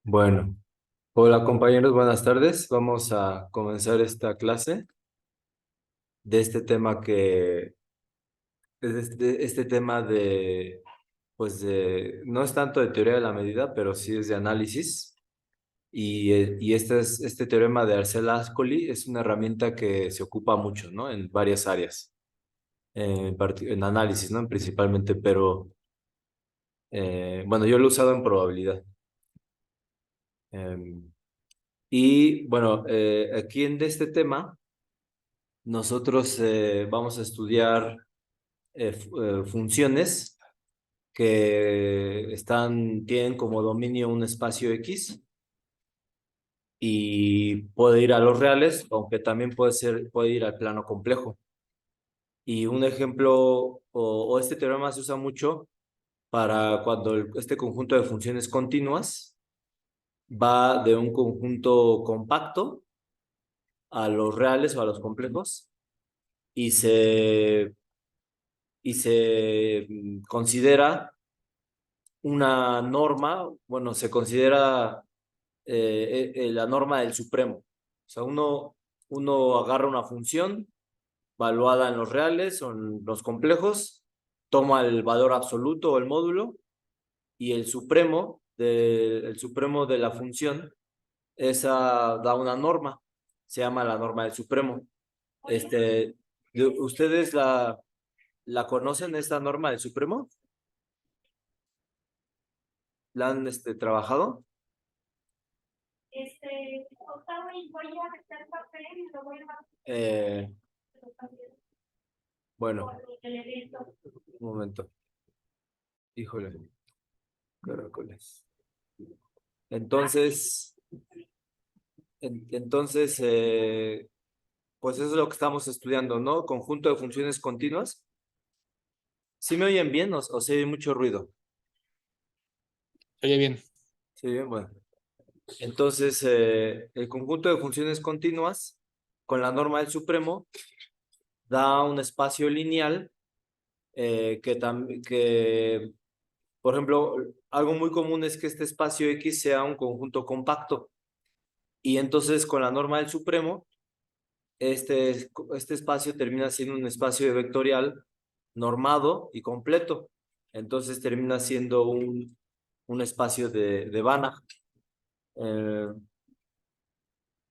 Bueno, hola compañeros, buenas tardes. Vamos a comenzar esta clase de este tema este tema no es tanto de teoría de la medida, pero sí es de análisis. Y este teorema de Arcel-Ascoli es una herramienta que se ocupa mucho, ¿no? En varias áreas, en análisis, ¿no? Principalmente, pero bueno, yo lo he usado en probabilidad. Em, y bueno, aquí en este tema nosotros vamos a estudiar funciones que tienen como dominio un espacio X y puede ir a los reales, aunque también puede ir al plano complejo. Y un ejemplo, o este teorema se usa mucho para cuando este conjunto de funciones continuas va de un conjunto compacto a los reales o a los complejos y se considera una norma, bueno, se considera la norma del supremo. O sea, uno agarra una función valuada en los reales o en los complejos, toma el valor absoluto o el módulo y el supremo de la función, esa da una norma, se llama la norma del supremo. Este, ¿Ustedes la conocen, esta norma del supremo? ¿La han trabajado? Octavo, y voy a meter papel y lo voy a... Bueno, un momento. Híjole, caracoles. Entonces, entonces, pues eso es lo que estamos estudiando, ¿no? Conjunto de funciones continuas. ¿Sí me oyen bien o se oye mucho ruido? Oye, bien. Sí, bien, bueno. Entonces, el conjunto de funciones continuas con la norma del supremo da un espacio lineal que, por ejemplo, algo muy común es que este espacio X sea un conjunto compacto. Y entonces con la norma del supremo, este espacio termina siendo un espacio vectorial normado y completo. Entonces termina siendo un espacio de Banach. Eh,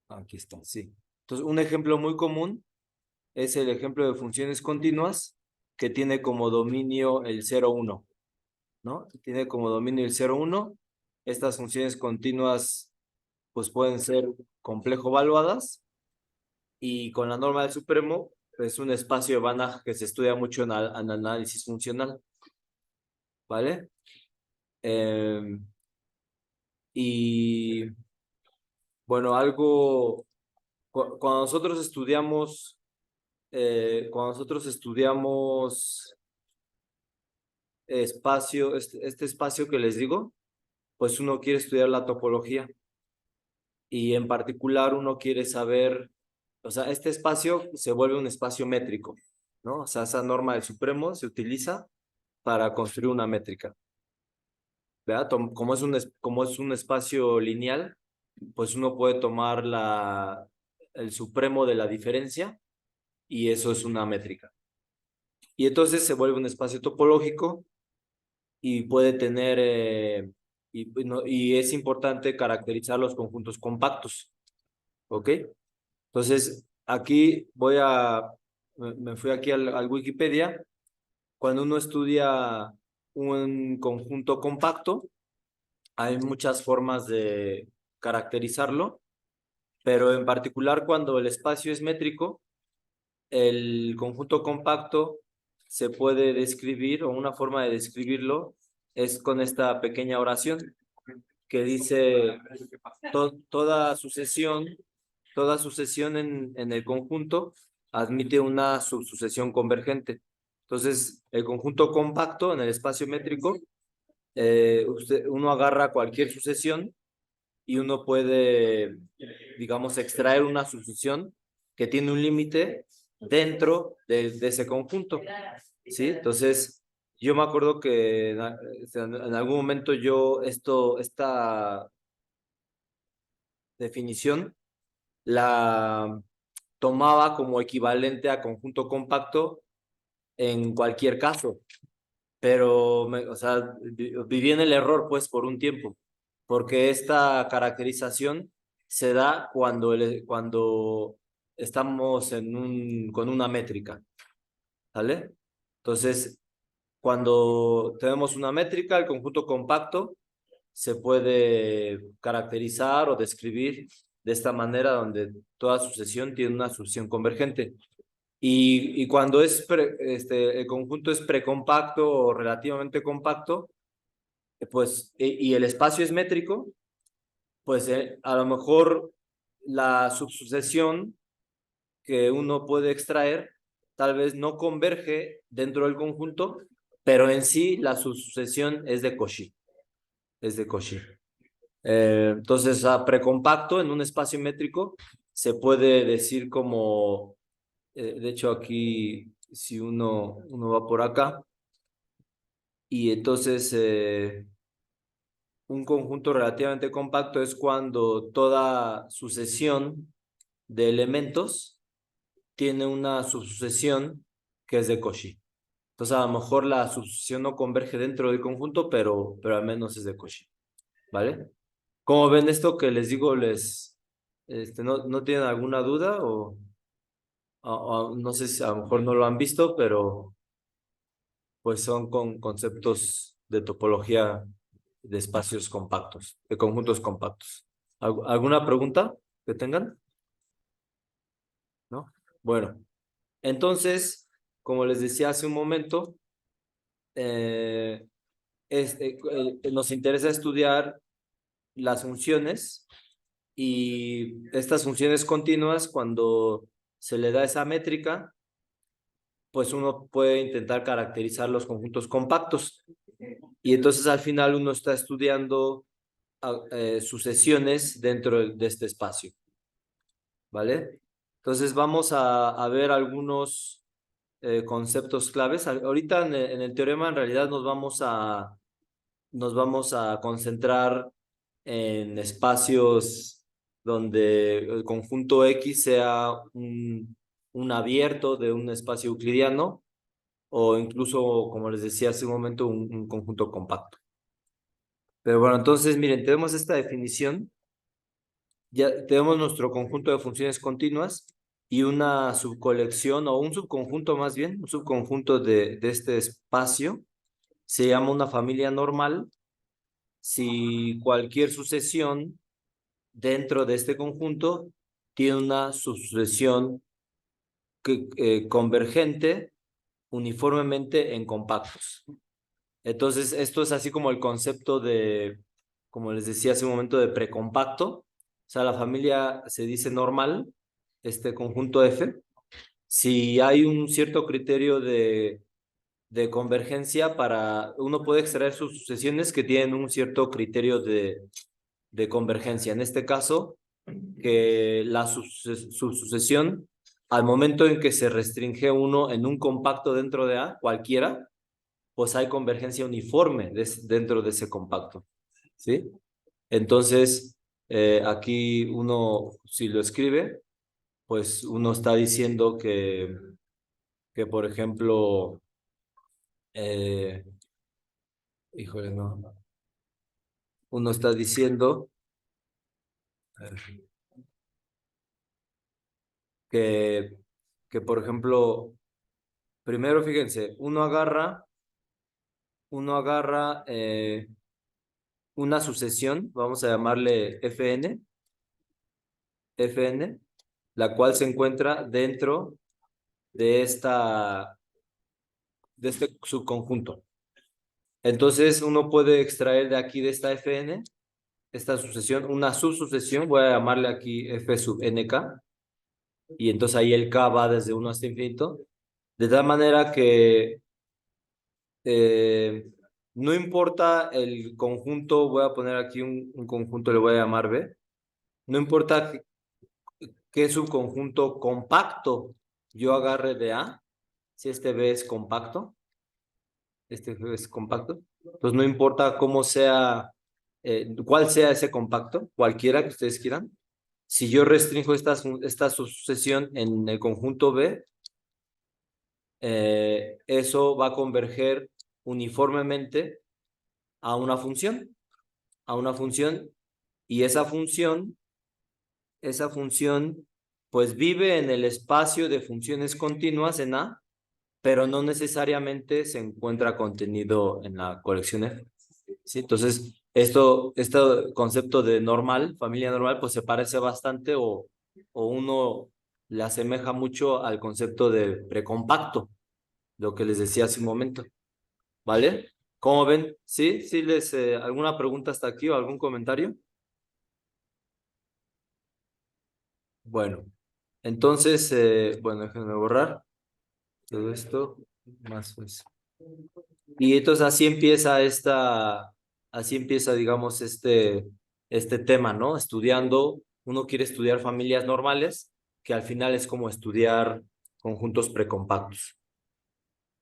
Aquí está, sí. Entonces, un ejemplo muy común es el ejemplo de funciones continuas que tiene como dominio el 0,1, ¿no? Tiene como dominio el 0,1. Estas funciones continuas pues pueden ser complejo valuadas y con la norma del supremo es un espacio de Banach que se estudia mucho en análisis funcional, ¿vale? Eh, y bueno, cuando nosotros estudiamos este espacio que les digo, pues uno quiere estudiar la topología y en particular uno quiere saber, o sea, este espacio se vuelve un espacio métrico, ¿no? O sea, esa norma del supremo se utiliza para construir una métrica, ¿verdad? Como es un espacio lineal, pues uno puede tomar el supremo de la diferencia y eso es una métrica. Y entonces se vuelve un espacio topológico y puede tener, y es importante caracterizar los conjuntos compactos, ¿ok? Entonces, aquí me fui aquí al Wikipedia. Cuando uno estudia un conjunto compacto, hay muchas formas de caracterizarlo, pero en particular cuando el espacio es métrico, el conjunto compacto se puede describir, o una forma de describirlo es con esta pequeña oración que dice toda sucesión en el conjunto admite una subsucesión convergente. Entonces, el conjunto compacto en el espacio métrico, uno agarra cualquier sucesión y uno puede, digamos, extraer una sucesión que tiene un límite dentro de ese conjunto, ¿sí? Entonces, yo me acuerdo que en algún momento definición la tomaba como equivalente a conjunto compacto en cualquier caso, pero, o sea, viví en el error pues por un tiempo, porque esta caracterización se da cuando estamos con una métrica, ¿vale? Entonces, cuando tenemos una métrica, el conjunto compacto se puede caracterizar o describir de esta manera, donde toda sucesión tiene una sucesión convergente. Y cuando el conjunto es precompacto o relativamente compacto, pues, y el espacio es métrico, pues a lo mejor la subsucesión que uno puede extraer tal vez no converge dentro del conjunto, pero en sí la subsucesión es de Cauchy, es de Cauchy. Entonces, a precompacto en un espacio métrico se puede decir como, de hecho aquí, si uno va por acá, y entonces un conjunto relativamente compacto es cuando toda sucesión de elementos tiene una subsucesión que es de Cauchy. Entonces, a lo mejor la subsucesión no converge dentro del conjunto, pero al menos es de Cauchy, ¿vale? ¿Cómo ven esto que les digo? ¿No tienen alguna duda o no sé si a lo mejor no lo han visto, pero pues son con conceptos de topología de espacios compactos, de conjuntos compactos? ¿Alguna pregunta que tengan? ¿No? Bueno, entonces, como les decía hace un momento, eh, nos interesa estudiar las funciones y estas funciones continuas, cuando se le da esa métrica, pues uno puede intentar caracterizar los conjuntos compactos. Y entonces al final uno está estudiando sucesiones dentro de este espacio, ¿vale? Entonces vamos a ver algunos conceptos claves. Ahorita en el teorema en realidad nos vamos a concentrar en espacios donde el conjunto X sea un abierto de un espacio euclidiano, o incluso, como les decía hace un momento, un conjunto compacto. Pero bueno, entonces miren, tenemos esta definición, ya tenemos nuestro conjunto de funciones continuas y una subcolección o un subconjunto, más bien, un subconjunto de este espacio se llama una familia normal si cualquier sucesión dentro de este conjunto tiene una subsucesión convergente uniformemente en compactos. Entonces, esto es así como el concepto de, como les decía hace un momento, de precompacto. O sea, la familia se dice normal, este conjunto F, si hay un cierto criterio de convergencia. Uno puede extraer sus sucesiones que tienen un cierto criterio de convergencia. En este caso, que la subsucesión, al momento en que se restringe uno en un compacto dentro de A, cualquiera, pues hay convergencia uniforme dentro de ese compacto, ¿sí? Entonces, aquí uno, si lo escribe, pues uno está diciendo que por ejemplo, eh, híjole, no, uno está diciendo que, que por ejemplo, primero fíjense, uno agarra una sucesión, vamos a llamarle Fn, la cual se encuentra dentro de de este subconjunto. Entonces uno puede extraer de aquí, de esta Fn, esta sucesión, una subsucesión, voy a llamarle aquí F sub nk, y entonces ahí el k va desde 1 hasta infinito, de tal manera que eh, no importa el conjunto, voy a poner aquí un conjunto, le voy a llamar B, no importa qué subconjunto compacto yo agarre de A, si este B es compacto, este B es compacto, pues no importa cómo sea, cuál sea ese compacto, cualquiera que ustedes quieran, si yo restringo esta sucesión en el conjunto B, eso va a converger uniformemente a una función, y esa función, pues vive en el espacio de funciones continuas en A, pero no necesariamente se encuentra contenido en la colección F. ¿Sí? Entonces, este concepto de normal, familia normal, pues se parece bastante o uno le asemeja mucho al concepto de precompacto, lo que les decía hace un momento, ¿vale? ¿Cómo ven? ¿Sí? ¿Sí les alguna pregunta hasta aquí o algún comentario? Bueno, entonces, bueno, déjenme borrar todo esto, más pues. Y entonces así empieza, digamos, este tema, ¿no? Estudiando, uno quiere estudiar familias normales, que al final es como estudiar conjuntos precompactos.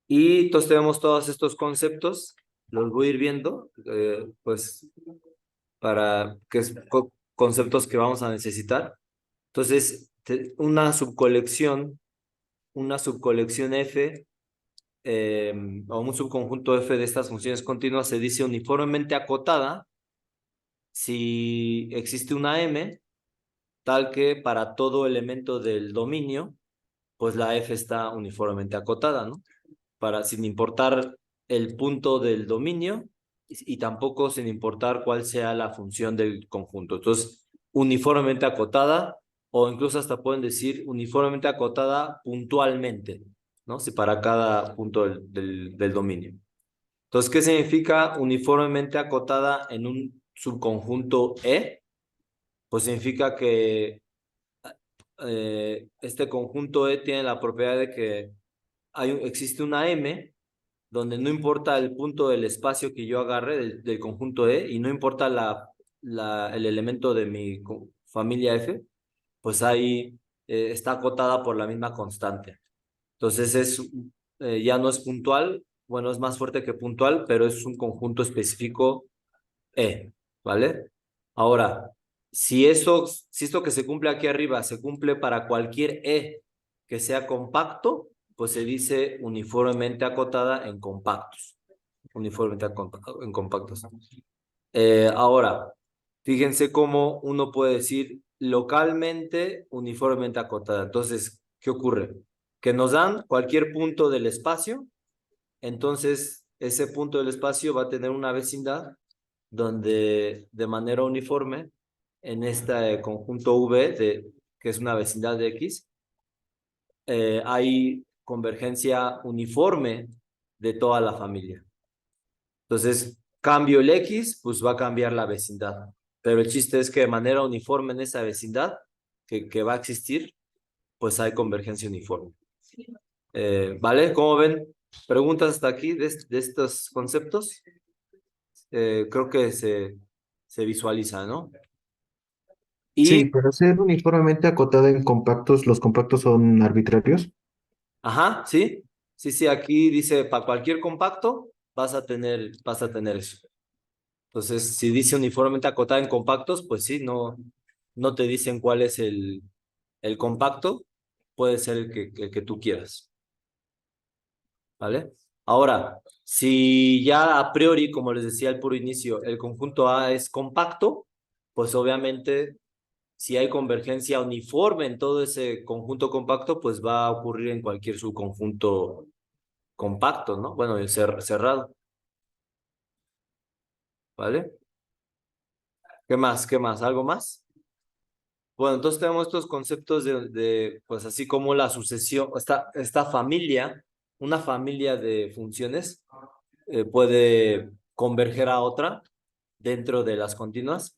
Y entonces tenemos todos estos conceptos, los voy a ir viendo, pues, para que es conceptos que vamos a necesitar. Entonces, una subcolección F o un subconjunto F de estas funciones continuas se dice uniformemente acotada si existe una M tal que para todo elemento del dominio, pues la F está uniformemente acotada, ¿no? Sin importar el punto del dominio y tampoco sin importar cuál sea la función del conjunto. Entonces, uniformemente acotada o incluso hasta pueden decir uniformemente acotada puntualmente, ¿no? Si para cada punto del dominio. Entonces, ¿qué significa uniformemente acotada en un subconjunto E? Pues significa que este conjunto E tiene la propiedad de que existe una M donde no importa el punto del espacio que yo agarre del conjunto E y no importa el elemento de mi familia F, pues ahí está acotada por la misma constante. Entonces ya no es puntual, bueno, es más fuerte que puntual, pero es un conjunto específico E, ¿vale? Ahora, si esto que se cumple aquí arriba se cumple para cualquier E que sea compacto, pues se dice uniformemente acotada en compactos. Uniformemente en compactos. Ahora, fíjense cómo uno puede decir localmente uniformemente acotada. Entonces, ¿qué ocurre? Que nos dan cualquier punto del espacio, entonces ese punto del espacio va a tener una vecindad donde de manera uniforme en este conjunto V, que es una vecindad de X, hay convergencia uniforme de toda la familia. Entonces, cambio el X, pues va a cambiar la vecindad. Pero el chiste es que de manera uniforme en esa vecindad que va a existir, pues hay convergencia uniforme. ¿Vale? ¿Cómo ven? ¿Preguntas hasta aquí de estos conceptos? Creo que se visualiza, ¿no? Sí, Y, para ser uniformemente acotada en compactos, ¿los compactos son arbitrarios? ajá, sí, sí, sí, aquí dice, para cualquier compacto vas a tener eso. Entonces, si dice uniformemente acotada en compactos, pues sí, no te dicen cuál es el compacto, puede ser el que tú quieras, ¿vale? Ahora, si ya a priori, como les decía al puro inicio, el conjunto A es compacto, pues obviamente si hay convergencia uniforme en todo ese conjunto compacto, pues va a ocurrir en cualquier subconjunto compacto, ¿no? Bueno, cerrado, ¿vale? ¿Qué más? ¿Qué más? ¿Algo más? Bueno, entonces tenemos estos conceptos pues así como la sucesión, esta familia, una familia de funciones puede converger a otra dentro de las continuas,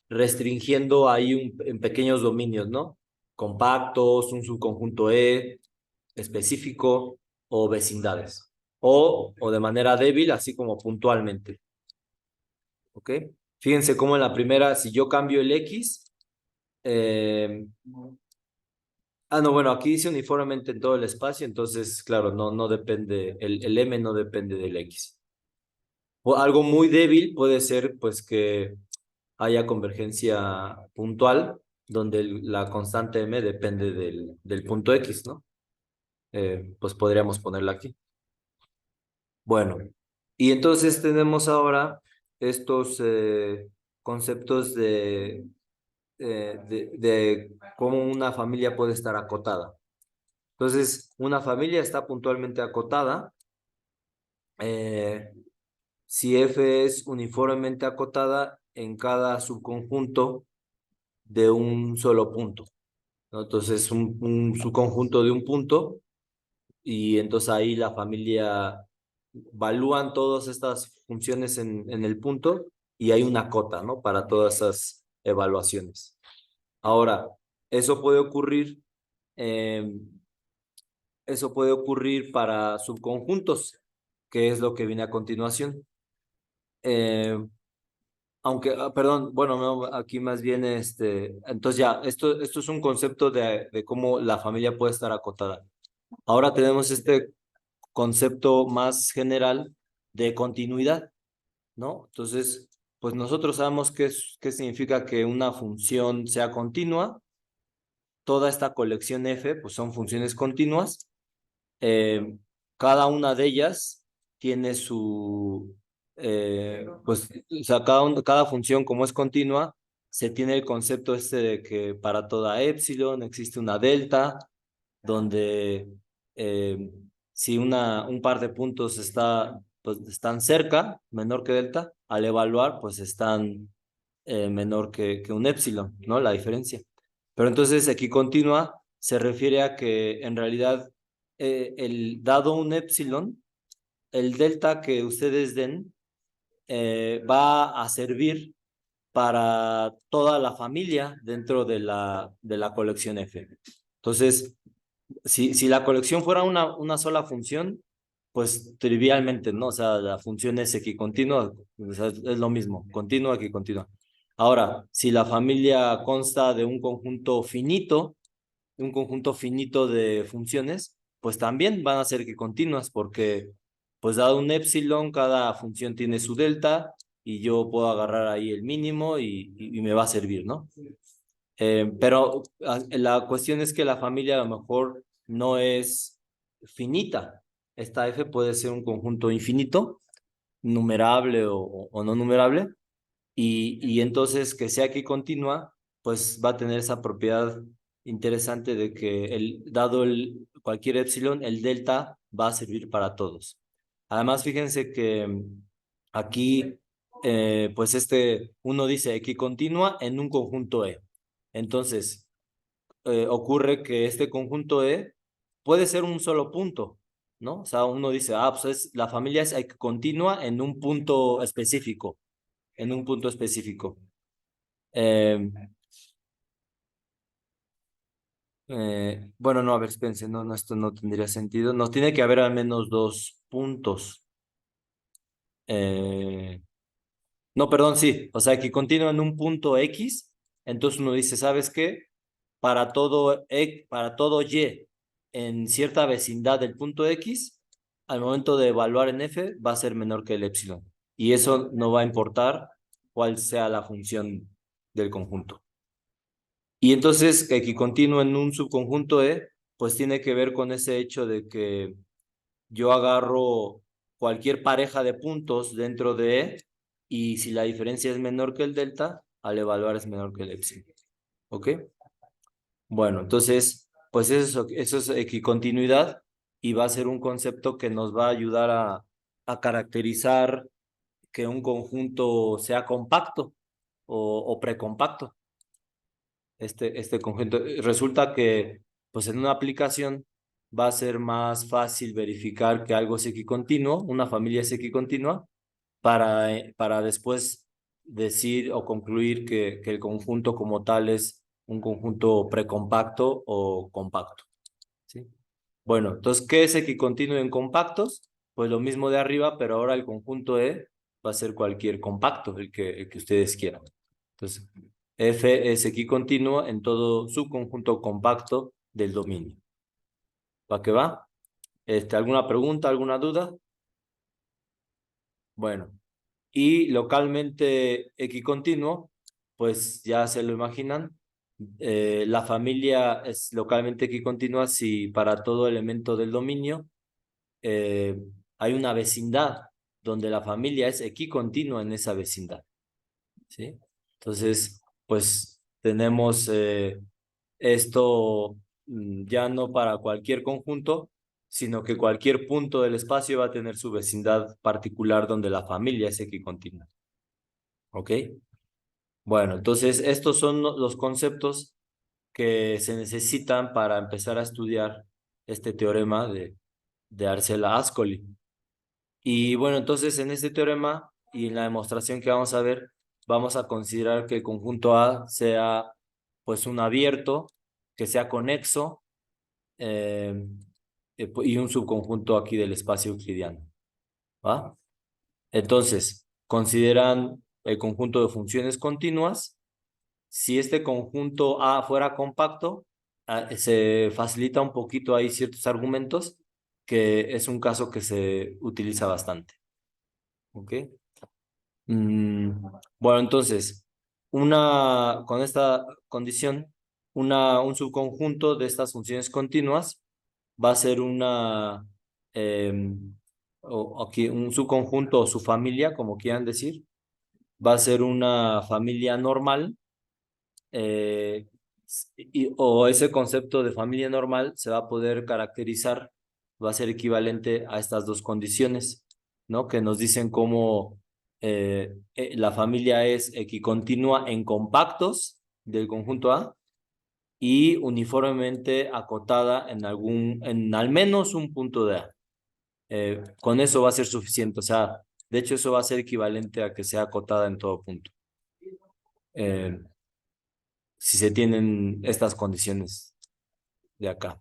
restringiendo ahí en pequeños dominios, ¿no? Compactos, un subconjunto E específico o vecindades, o de manera débil, así como puntualmente, ¿ok? Fíjense cómo en la primera, si yo cambio el X, eh, no, bueno, aquí dice uniformemente en todo el espacio, entonces, claro, no depende, el M no depende del X. O algo muy débil puede ser, pues, que haya convergencia puntual, donde la constante m depende del punto X, ¿no? Pues podríamos ponerla aquí. Bueno, y entonces tenemos ahora estos conceptos de cómo una familia puede estar acotada. Entonces, una familia está puntualmente acotada eh, si F es uniformemente acotada en cada subconjunto de un solo punto, ¿no? Entonces, un subconjunto de un punto, y entonces ahí la familia evalúan todas estas funciones en el punto y hay una cota, ¿no? Para todas esas evaluaciones. Ahora, eso puede ocurrir, eh, eso puede ocurrir para subconjuntos, que es lo que viene a continuación. Eh, Aunque, perdón, bueno, no, aquí más bien, entonces ya, esto es un concepto de cómo la familia puede estar acotada. Ahora tenemos este concepto más general de continuidad, ¿no? Entonces, pues nosotros sabemos qué significa que una función sea continua. Toda esta colección F, pues son funciones continuas. Eh, Cada una de ellas tiene pues, o sea, cada función como es continua, se tiene el concepto este de que para toda epsilon existe una delta, donde eh, si un par de puntos pues, están cerca, menor que delta, al evaluar, pues están menor que un epsilon, ¿no? La diferencia. Pero entonces aquí continua se refiere a que en realidad dado un epsilon, el delta que ustedes den va a servir para toda la familia dentro de la colección F. Entonces, si la colección fuera una sola función, pues trivialmente, ¿no? O sea, la función es equicontinua, o sea, es lo mismo, continua, equicontinua. Ahora, si la familia consta de un conjunto finito de funciones, pues también van a ser equicontinuas, porque pues dado un epsilon, cada función tiene su delta, y yo puedo agarrar ahí el mínimo y me va a servir, ¿no? Pero la cuestión es que la familia a lo mejor no es finita. Esta F puede ser un conjunto infinito, numerable o no numerable, y entonces que sea aquí continua, pues va a tener esa propiedad interesante de que dado cualquier epsilon, el delta va a servir para todos. Además, fíjense que aquí, pues uno dice equicontinua en un conjunto E. Entonces, ocurre que este conjunto E puede ser un solo punto, ¿no? O sea, uno dice, pues la familia es continua en un punto específico. Eh, bueno, no, a ver, espérense, no, esto no tendría sentido. Nos tiene que haber al menos dos puntos. Eh, no, perdón, sí, o sea, que continúa en un punto X, entonces uno dice, ¿sabes qué? Para todo Y en cierta vecindad del punto X, al momento de evaluar en F, va a ser menor que el epsilon. Y eso no va a importar cuál sea la función del conjunto. Y entonces, equicontinuo en un subconjunto E, pues tiene que ver con ese hecho de que yo agarro cualquier pareja de puntos dentro de E, y si la diferencia es menor que el delta, al evaluar es menor que el epsilon. ¿Ok? Bueno, entonces, pues eso es equicontinuidad, y va a ser un concepto que nos va a ayudar a caracterizar que un conjunto sea compacto o precompacto. Este conjunto. Resulta que, pues en una aplicación va a ser más fácil verificar que algo es equicontinuo, una familia es equicontinua, para después decir o concluir que el conjunto como tal es un conjunto precompacto o compacto, ¿sí? Bueno, entonces, ¿qué es equicontinuo en compactos? Pues lo mismo de arriba, pero ahora el conjunto E va a ser cualquier compacto, el que ustedes quieran. Entonces, F es equicontinuo en todo subconjunto compacto del dominio. ¿Va que va? ¿Alguna pregunta, alguna duda? Bueno, y localmente equicontinuo, pues ya se lo imaginan, La familia es localmente equicontinua si para todo elemento del dominio eh, hay una vecindad donde la familia es equicontinua en esa vecindad, ¿sí? Entonces, pues tenemos esto ya no para cualquier conjunto, sino que cualquier punto del espacio va a tener su vecindad particular donde la familia es equicontinua. ¿Ok? Bueno, entonces estos son los conceptos que se necesitan para empezar a estudiar este teorema de Arcela-Ascoli. Y bueno, entonces en este teorema y en la demostración que vamos a ver, vamos a considerar que el conjunto A sea pues un abierto, que sea conexo eh, y un subconjunto aquí del espacio euclidiano. ¿Va? Entonces, consideran el conjunto de funciones continuas. Si este conjunto A fuera compacto, se facilita un poquito ahí ciertos argumentos, que es un caso que se utiliza bastante. ¿Ok? Mm, bueno, entonces, con esta condición, un subconjunto de estas funciones continuas va a ser aquí, un subconjunto o su familia, como quieran decir, va a ser una familia normal, eh, o ese concepto de familia normal se va a poder caracterizar, va a ser equivalente a estas dos condiciones, ¿no? Que nos dicen cómo la familia es equicontinua en compactos del conjunto A y uniformemente acotada en al menos un punto de A. Con eso va a ser suficiente, o sea, de hecho eso va a ser equivalente a que sea acotada en todo punto. Eh, si se tienen estas condiciones de acá.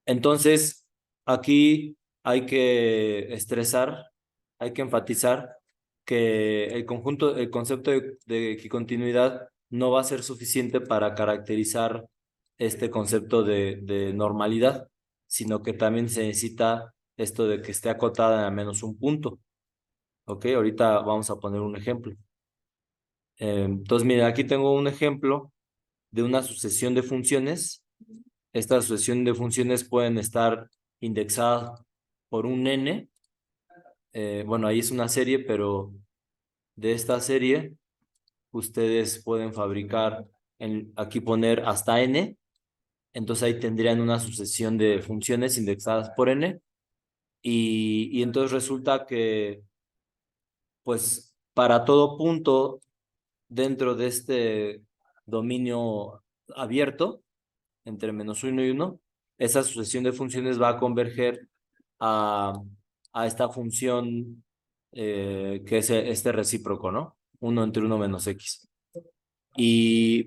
Entonces, aquí hay que estresar, hay que enfatizar que el concepto de equicontinuidad no va a ser suficiente para caracterizar este concepto de normalidad, sino que también se necesita esto de que esté acotada en al menos un punto. ¿Ok? Ahorita vamos a poner un ejemplo. Entonces, miren, aquí tengo un ejemplo de una sucesión de funciones. Esta sucesión de funciones pueden estar indexadas por un n. Bueno, ahí es una serie, pero de esta serie ustedes pueden fabricar, aquí poner hasta n. Entonces ahí tendrían una sucesión de funciones indexadas por n. Y entonces resulta que, pues, para todo punto dentro de este dominio abierto, entre -1 y 1, esa sucesión de funciones va a converger a, a esta función que es este recíproco, ¿no? 1 entre 1 menos x.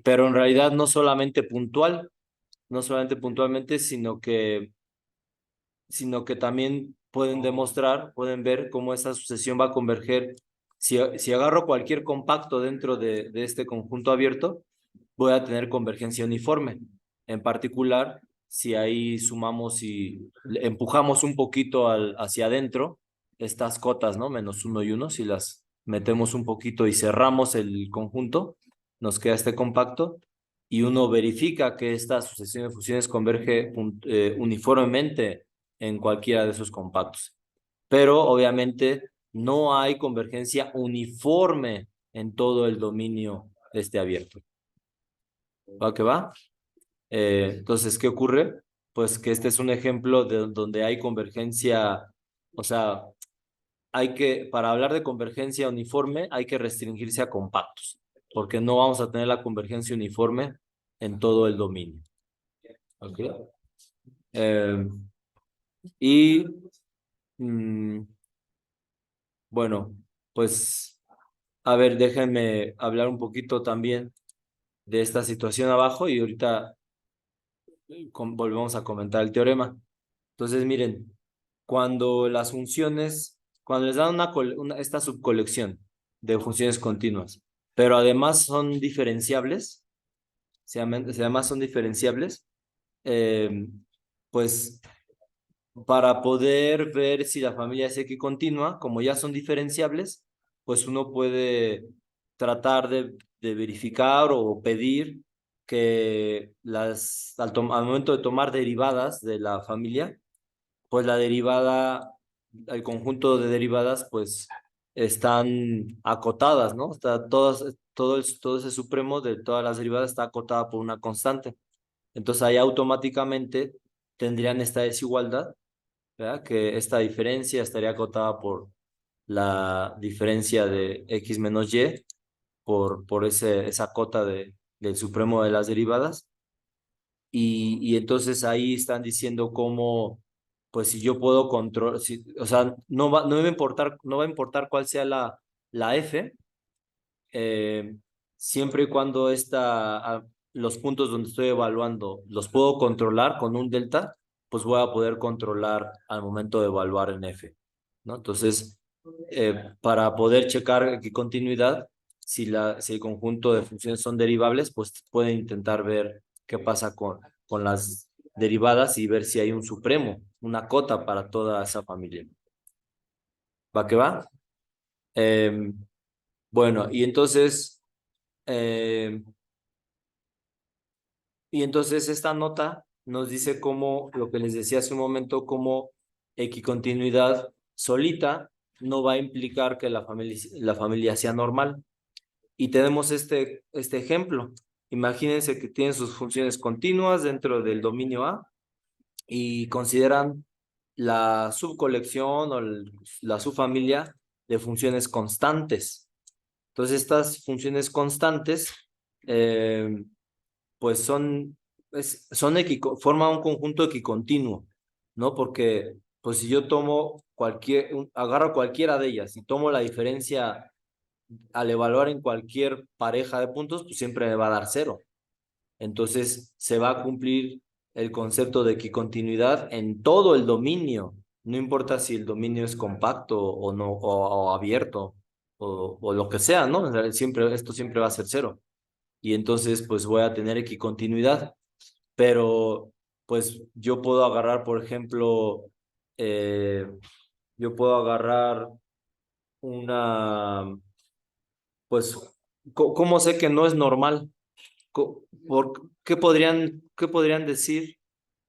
Pero en realidad no solamente puntualmente, sino que también pueden ver cómo esa sucesión va a converger. Si agarro cualquier compacto dentro de este conjunto abierto, voy a tener convergencia uniforme. En particular, si ahí sumamos y empujamos un poquito hacia adentro, estas cotas, ¿no? -1 y 1, si las metemos un poquito y cerramos el conjunto, nos queda este compacto y uno verifica que esta sucesión de funciones converge uniformemente en cualquiera de esos compactos. Pero obviamente no hay convergencia uniforme en todo el dominio de este abierto. ¿Va que va? Entonces, ¿qué ocurre? Pues que este es un ejemplo de donde hay convergencia, o sea, para hablar de convergencia uniforme, hay que restringirse a compactos, porque no vamos a tener la convergencia uniforme en todo el dominio. ¿Ok? Eh, y mm, bueno, pues, a ver, déjenme hablar un poquito también de esta situación abajo y ahorita volvemos a comentar el teorema. Entonces, miren, cuando les dan esta subcolección de funciones continuas, pero además son diferenciables, si además son diferenciables, eh, pues para poder ver si la familia es equicontinua, como ya son diferenciables, pues uno puede tratar de verificar o pedir que al momento de tomar derivadas de la familia, pues la derivada, el conjunto de derivadas, pues están acotadas, ¿no? Todo ese supremo de todas las derivadas está acotada por una constante. Entonces ahí automáticamente tendrían esta desigualdad, ¿verdad? Que esta diferencia estaría acotada por la diferencia de x menos y por esa cota del supremo de las derivadas. Y entonces ahí están diciendo cómo, pues si yo puedo controlar, si, o sea, no va a importar cuál sea la f, eh, siempre y cuando los puntos donde estoy evaluando los puedo controlar con un delta, pues voy a poder controlar al momento de evaluar en f, ¿no? Entonces, para poder checar qué continuidad, si el conjunto de funciones son derivables, pues pueden intentar ver qué pasa con las derivadas y ver si hay un supremo, una cota para toda esa familia. ¿Va que va? Eh, bueno, eh, y entonces esta nota nos dice cómo, lo que les decía hace un momento, cómo equicontinuidad solita no va a implicar que la familia sea normal. Y tenemos este ejemplo. Imagínense que tienen sus funciones continuas dentro del dominio A y consideran la subcolección o la subfamilia de funciones constantes. Entonces, estas funciones constantes, eh, pues forman un conjunto equicontinuo, ¿no? Porque, pues si yo agarro cualquiera de ellas y tomo la diferencia al evaluar en cualquier pareja de puntos, pues siempre me va a dar cero. Entonces se va a cumplir el concepto de equicontinuidad en todo el dominio. No importa si el dominio es compacto o no, o abierto, o lo que sea, ¿no? O sea, esto siempre va a ser cero. Y entonces, pues voy a tener equicontinuidad. Pero, pues yo puedo agarrar, por ejemplo, eh, yo puedo agarrar una, pues, ¿cómo sé que no es normal? ¿Qué podrían decir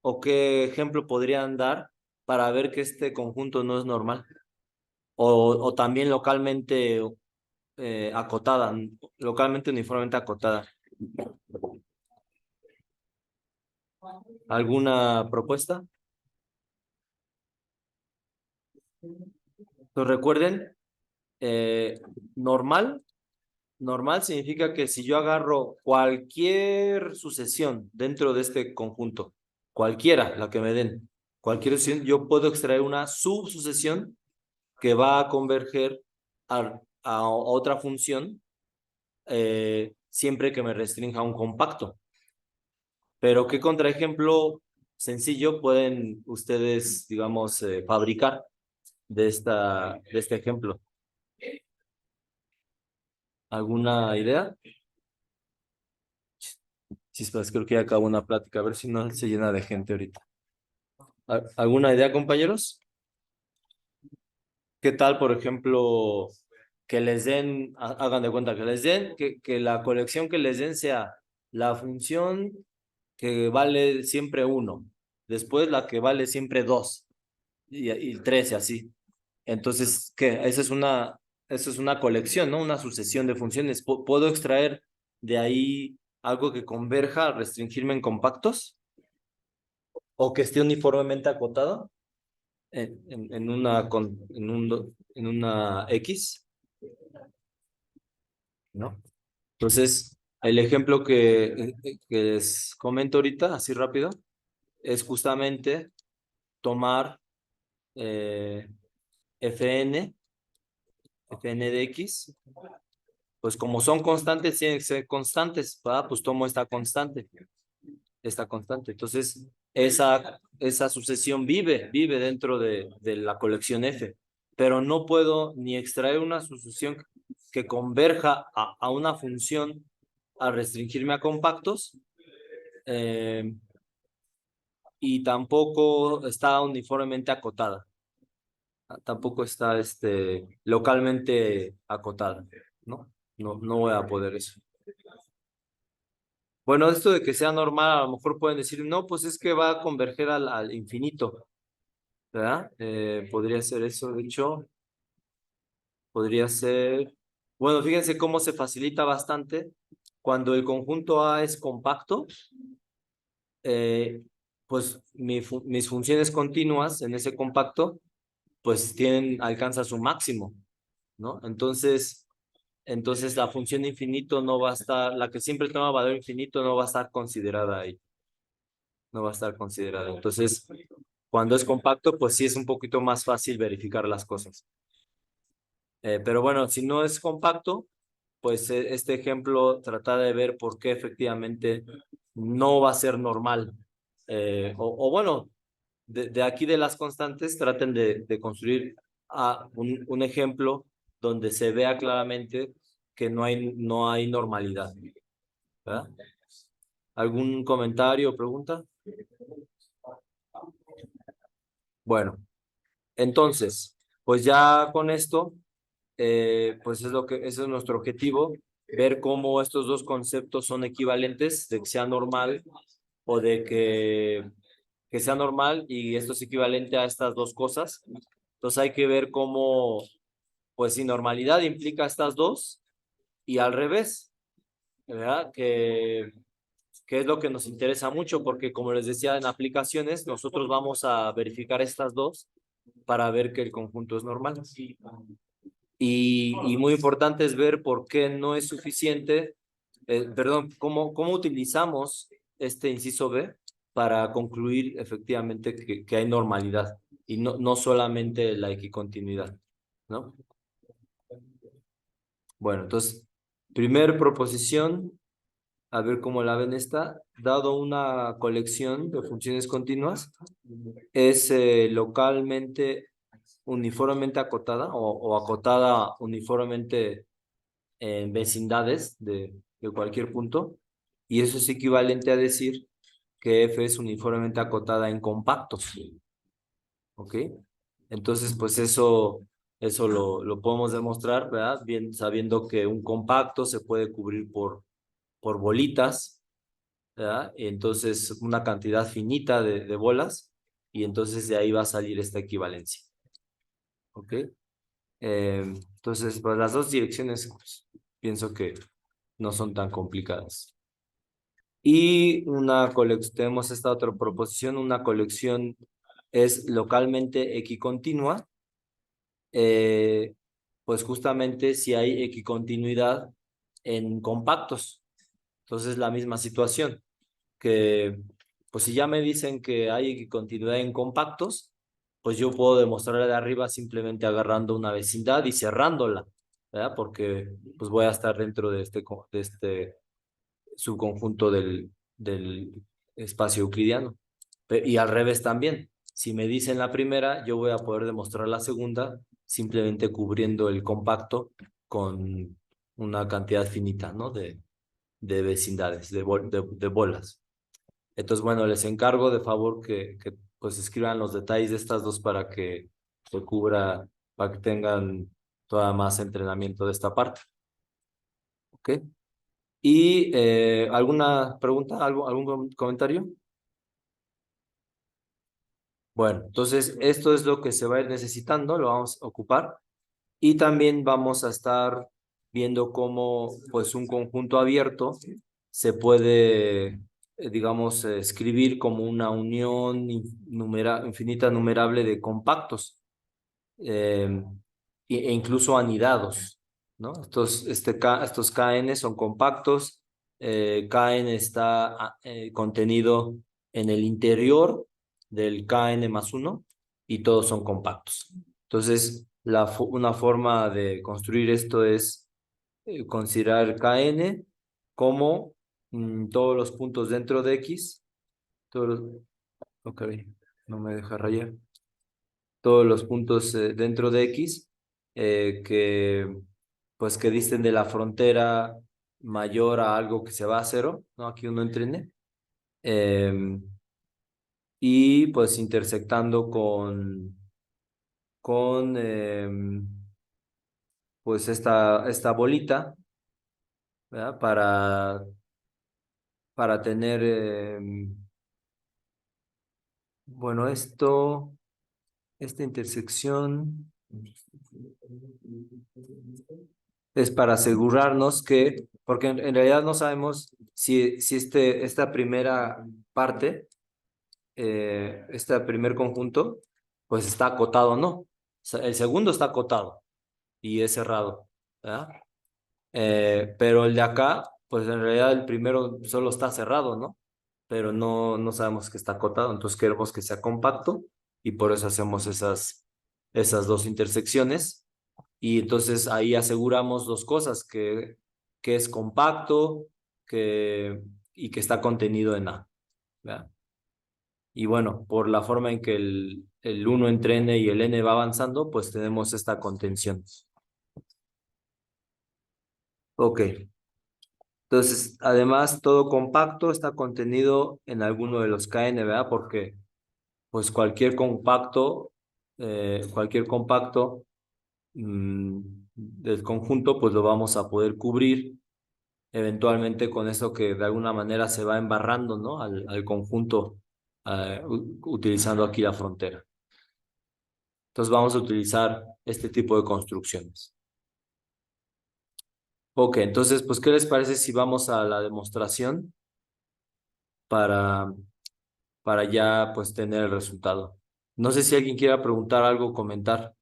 o qué ejemplo podrían dar para ver que este conjunto no es normal? O también localmente acotada, localmente uniformemente acotada. ¿Alguna propuesta? Pues recuerden, eh, normal, normal significa que si yo agarro cualquier sucesión dentro de este conjunto, cualquiera, la que me den, cualquier sucesión, yo puedo extraer una subsucesión que va a converger a otra función siempre que me restrinja un compacto. Pero ¿qué contraejemplo sencillo pueden ustedes, digamos, fabricar de este ejemplo? ¿Alguna idea? Chispas, creo que ya acabó una plática, a ver si no se llena de gente ahorita. ¿Alguna idea, compañeros? ¿Qué tal, por ejemplo, que les den, hagan de cuenta que les den, que la colección que les den sea la función que vale siempre 1, después la que vale siempre 2 y 3 y así. Entonces, ¿qué? Eso es una colección, ¿no? Una sucesión de funciones. ¿Puedo extraer de ahí algo que converja al restringirme en compactos? ¿O que esté uniformemente acotado en una X? ¿No? Entonces, el ejemplo que les comento ahorita, así rápido, es justamente tomar eh, Fn, Fn de X, pues como son constantes, tienen que ser constantes, ¿verdad? Pues tomo esta constante. Entonces, esa sucesión vive dentro de la colección F, pero no puedo ni extraer una sucesión que converja a una función a restringirme a compactos, eh, y tampoco está uniformemente acotada. Tampoco está localmente acotada, ¿no? No voy a poder eso. Bueno, esto de que sea normal, a lo mejor pueden decir, no, pues es que va a converger al infinito, ¿verdad? Podría ser eso, de hecho, podría ser, bueno, fíjense cómo se facilita bastante. Cuando el conjunto A es compacto, eh, pues mis funciones continuas en ese compacto, pues alcanza su máximo, ¿no? Entonces la función de infinito no va a estar, la que siempre toma valor infinito no va a estar considerada ahí, no va a estar considerada. Entonces, cuando es compacto, pues sí es un poquito más fácil verificar las cosas. Pero bueno, si no es compacto, pues este ejemplo trata de ver por qué efectivamente no va a ser normal. O bueno, de aquí de las constantes, traten de construir un ejemplo donde se vea claramente que no hay normalidad, ¿verdad? ¿Algún comentario o pregunta? Bueno, entonces, pues ya con esto, pues ese es nuestro objetivo, ver cómo estos dos conceptos son equivalentes, de que sea normal o de que sea normal y esto es equivalente a estas dos cosas. Entonces hay que ver cómo, pues si normalidad implica estas dos y al revés, ¿verdad? Que es lo que nos interesa mucho porque como les decía en aplicaciones, nosotros vamos a verificar estas dos para ver que el conjunto es normal. Y muy importante es ver por qué no es suficiente, perdón, cómo utilizamos este inciso B para concluir efectivamente que hay normalidad y no solamente la equicontinuidad, ¿no? Bueno, entonces, primer proposición, a ver cómo la ven esta, dado una colección de funciones continuas, es localmente uniformemente acotada o acotada uniformemente en vecindades de cualquier punto, y eso es equivalente a decir que F es uniformemente acotada en compactos, ¿ok? Entonces, pues eso lo podemos demostrar, ¿verdad? Bien, sabiendo que un compacto se puede cubrir por bolitas, ¿verdad? Y entonces, una cantidad finita de bolas, y entonces de ahí va a salir esta equivalencia, ¿ok? Entonces, pues las dos direcciones, pues, pienso que no son tan complicadas. Y tenemos esta otra proposición, una colección es localmente equicontinua, eh, pues justamente si hay equicontinuidad en compactos. Entonces, la misma situación, que pues si ya me dicen que hay equicontinuidad en compactos, pues yo puedo demostrar de arriba simplemente agarrando una vecindad y cerrándola, ¿verdad? Porque pues voy a estar dentro de este subconjunto del espacio euclidiano. Y al revés también. Si me dicen la primera, yo voy a poder demostrar la segunda simplemente cubriendo el compacto con una cantidad finita, ¿no? De vecindades, de bolas. Entonces, bueno, les encargo de favor que pues escriban los detalles de estas dos para que se cubra, para que tengan toda más entrenamiento de esta parte. ¿Ok? ¿Y alguna pregunta, algún comentario? Bueno, entonces esto es lo que se va a ir necesitando, lo vamos a ocupar y también vamos a estar viendo cómo pues un conjunto abierto se puede, digamos, escribir como una unión infinita numerable de compactos eh, e incluso anidados, ¿no? Estos KN son compactos, KN está contenido en el interior del KN+1 y todos son compactos. Entonces, una forma de construir esto es considerar KN como todos los puntos dentro de X, todos los, ok, no me deja rayar todos los puntos dentro de X que pues que disten de la frontera mayor a algo que se va a cero, ¿no? Aquí uno entrene. Y pues intersectando con pues esta bolita, ¿verdad? para tener, bueno, esta intersección es para asegurarnos que, porque en realidad no sabemos si esta primera parte, este primer conjunto, pues está acotado o no. O sea, el segundo está acotado y es cerrado, ¿verdad? Pero el de acá, pues en realidad el primero solo está cerrado, ¿no? Pero no sabemos que está acotado, entonces queremos que sea compacto y por eso hacemos esas dos intersecciones y entonces ahí aseguramos dos cosas, que es compacto y que está contenido en A, ¿verdad? Y bueno, por la forma en que el uno entre n y el n va avanzando, pues tenemos esta contención. Ok. Entonces, además, todo compacto está contenido en alguno de los KN, ¿verdad? Porque, pues, cualquier compacto del conjunto, pues lo vamos a poder cubrir eventualmente con eso que de alguna manera se va embarrando, ¿no? Al conjunto, utilizando aquí la frontera. Entonces, vamos a utilizar este tipo de construcciones. Ok, entonces, pues, ¿qué les parece si vamos a la demostración para ya pues tener el resultado? No sé si alguien quiera preguntar algo, comentar,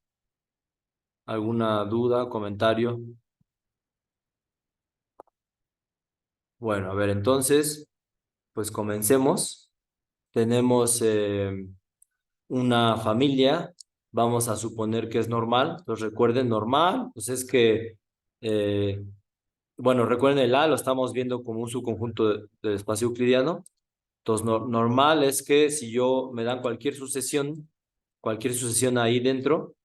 alguna duda, comentario. Bueno, a ver, entonces, pues comencemos. Tenemos una familia, vamos a suponer que es normal. Entonces recuerden, normal, pues es que, eh, bueno, recuerden el A, lo estamos viendo como un subconjunto del espacio euclidiano. Entonces, normal es que si yo me dan cualquier sucesión ahí dentro,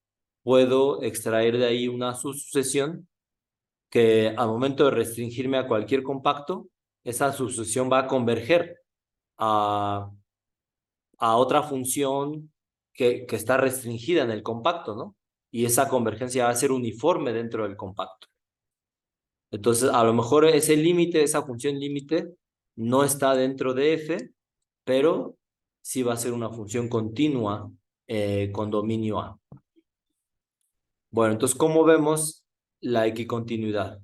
puedo extraer de ahí una subsucesión que al momento de restringirme a cualquier compacto, esa subsucesión va a converger a, a otra función que está restringida en el compacto, ¿no? Y esa convergencia va a ser uniforme dentro del compacto. Entonces, a lo mejor ese límite, esa función límite, no está dentro de F, pero sí va a ser una función continua con dominio A. Bueno, entonces, ¿cómo vemos la equicontinuidad?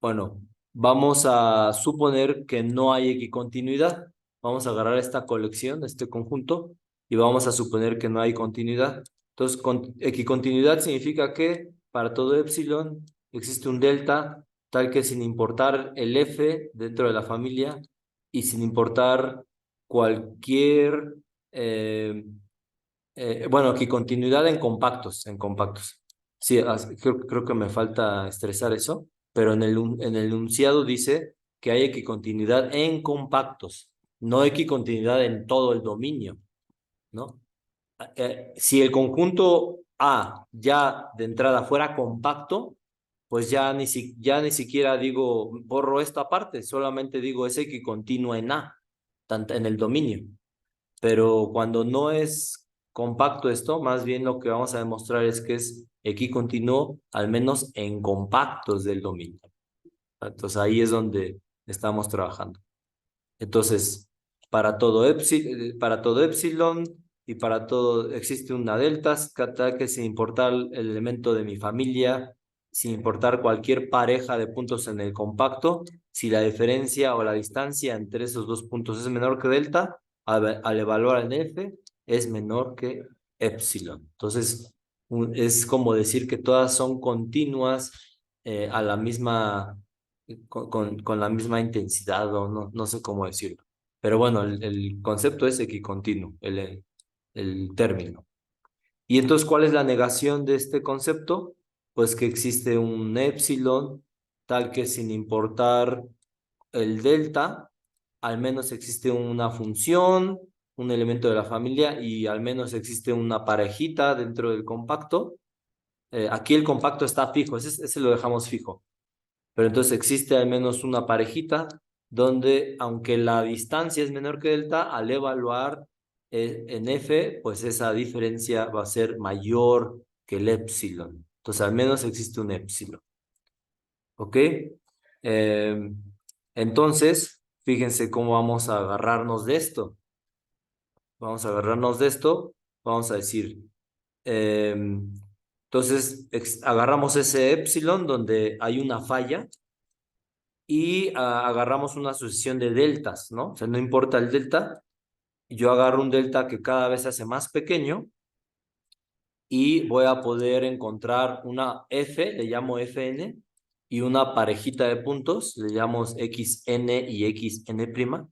Bueno, vamos a suponer que no hay equicontinuidad. Vamos a agarrar esta colección, este conjunto, y vamos a suponer que no hay continuidad. Entonces, equicontinuidad significa que para todo epsilon existe un delta, tal que sin importar el f dentro de la familia y sin importar cualquier, eh, bueno, equicontinuidad en compactos. Sí, creo que me falta estresar eso, pero en el enunciado dice que hay equicontinuidad en compactos, no equicontinuidad en todo el dominio, ¿no? Si el conjunto A ya de entrada fuera compacto, pues ya ni siquiera digo, borro esta parte, solamente digo es equicontinua en A, tanto en el dominio. Pero cuando no es compacto esto, más bien lo que vamos a demostrar es que es equicontinuo, al menos en compactos del dominio. Entonces ahí es donde estamos trabajando. Entonces, para todo epsilon y para todo existe una delta, que sin importar el elemento de mi familia, sin importar cualquier pareja de puntos en el compacto, si la diferencia o la distancia entre esos dos puntos es menor que delta, al evaluar en F, es menor que epsilon. Entonces, es como decir que todas son continuas a la misma con la misma intensidad o no sé cómo decirlo. Pero bueno, el concepto es equicontinuo, el término. Y entonces, ¿cuál es la negación de este concepto? Pues que existe un epsilon tal que sin importar el delta, al menos existe una función, un elemento de la familia y al menos existe una parejita dentro del compacto. Aquí el compacto está fijo, ese lo dejamos fijo. Pero entonces existe al menos una parejita donde, aunque la distancia es menor que delta, al evaluar en F, pues esa diferencia va a ser mayor que el epsilon. Entonces, al menos existe un epsilon. ¿Ok? Eh, entonces, fíjense cómo vamos a agarrarnos de esto. Vamos a agarrarnos de esto, vamos a decir, entonces agarramos ese epsilon donde hay una falla y agarramos una sucesión de deltas, ¿no? O sea, no importa el delta, yo agarro un delta que cada vez se hace más pequeño y voy a poder encontrar una f, le llamo fn, y una parejita de puntos, le llamamos xn y xn',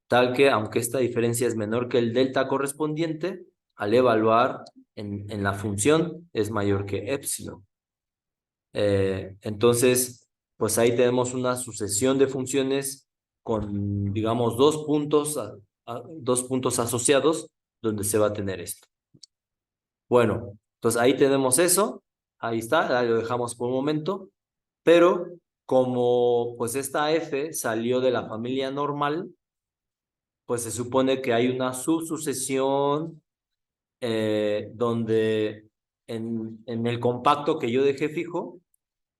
tal que aunque esta diferencia es menor que el delta correspondiente, al evaluar en la función es mayor que epsilon. Entonces, pues ahí tenemos una sucesión de funciones con, digamos, dos puntos asociados donde se va a tener esto. Bueno, entonces ahí tenemos eso, ahí está, ahí lo dejamos por un momento, pero como pues esta f salió de la familia normal, pues se supone que hay una subsucesión donde en el compacto que yo dejé fijo,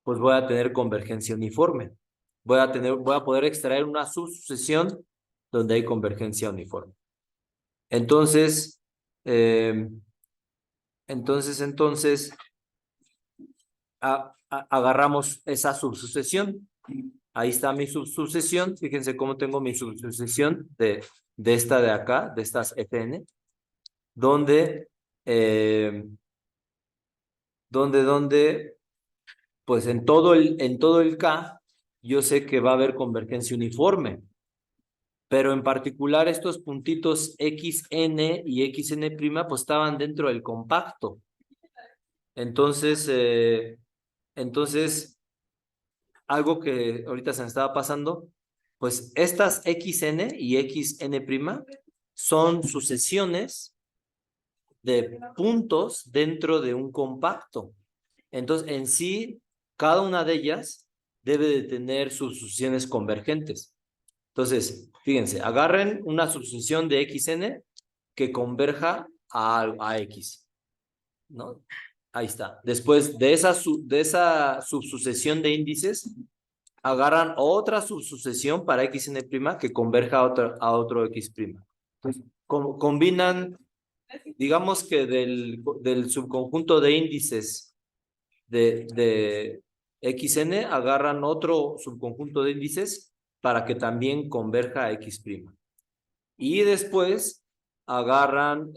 pues voy a tener convergencia uniforme. Voy a poder extraer una subsucesión donde hay convergencia uniforme. Entonces, eh, entonces, agarramos esa subsucesión. Ahí está mi subsucesión. Fíjense cómo tengo mi subsucesión de esta de acá, de estas Fn, donde, eh, donde, pues en todo el K, yo sé que va a haber convergencia uniforme, pero en particular estos puntitos xn y xn', pues estaban dentro del compacto. Entonces, entonces, algo que ahorita se me estaba pasando, pues estas xn y xn' son sucesiones de puntos dentro de un compacto. Entonces, en sí, cada una de ellas debe de tener sus sucesiones convergentes. Entonces, fíjense, agarren una sucesión de xn que converja a x, ¿no? Ahí está. Después de esa subsucesión de índices, agarran otra subsucesión para xn' que converja a otro x'. Entonces, combinan, digamos que del subconjunto de índices de xn, agarran otro subconjunto de índices para que también converja a x'. Y después agarran,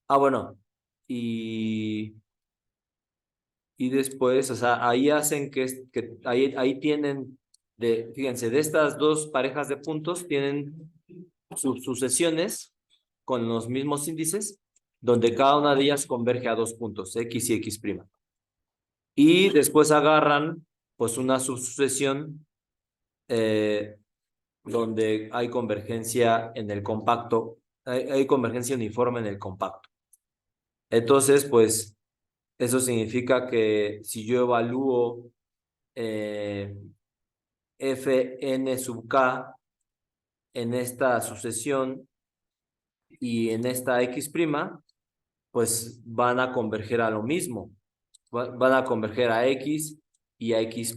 bueno, y, y después, o sea, ahí hacen que ahí tienen, fíjense, de estas dos parejas de puntos tienen sus sucesiones con los mismos índices, donde cada una de ellas converge a dos puntos, x y x'. Y después agarran, pues, una subsucesión donde hay convergencia en el compacto, hay convergencia uniforme en el compacto. Entonces, pues, eso significa que si yo evalúo Fn sub k en esta sucesión y en esta x', pues van a converger a lo mismo. Van a converger a x y a x'.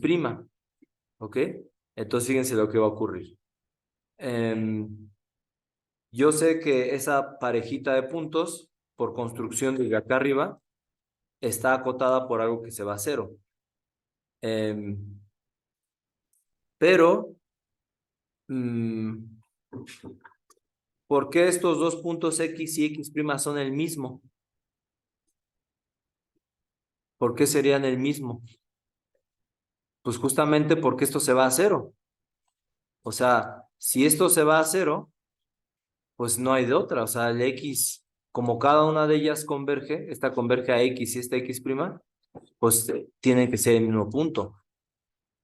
¿Ok? Entonces, fíjense lo que va a ocurrir. Yo sé que esa parejita de puntos, por construcción de acá arriba, está acotada por algo que se va a cero. Pero, ¿por qué estos dos puntos x y x' son el mismo? ¿Por qué serían el mismo? Pues justamente porque esto se va a cero. O sea, si esto se va a cero, pues no hay de otra. O sea, el x, como cada una de ellas converge, esta converge a x y esta x', pues tiene que ser el mismo punto.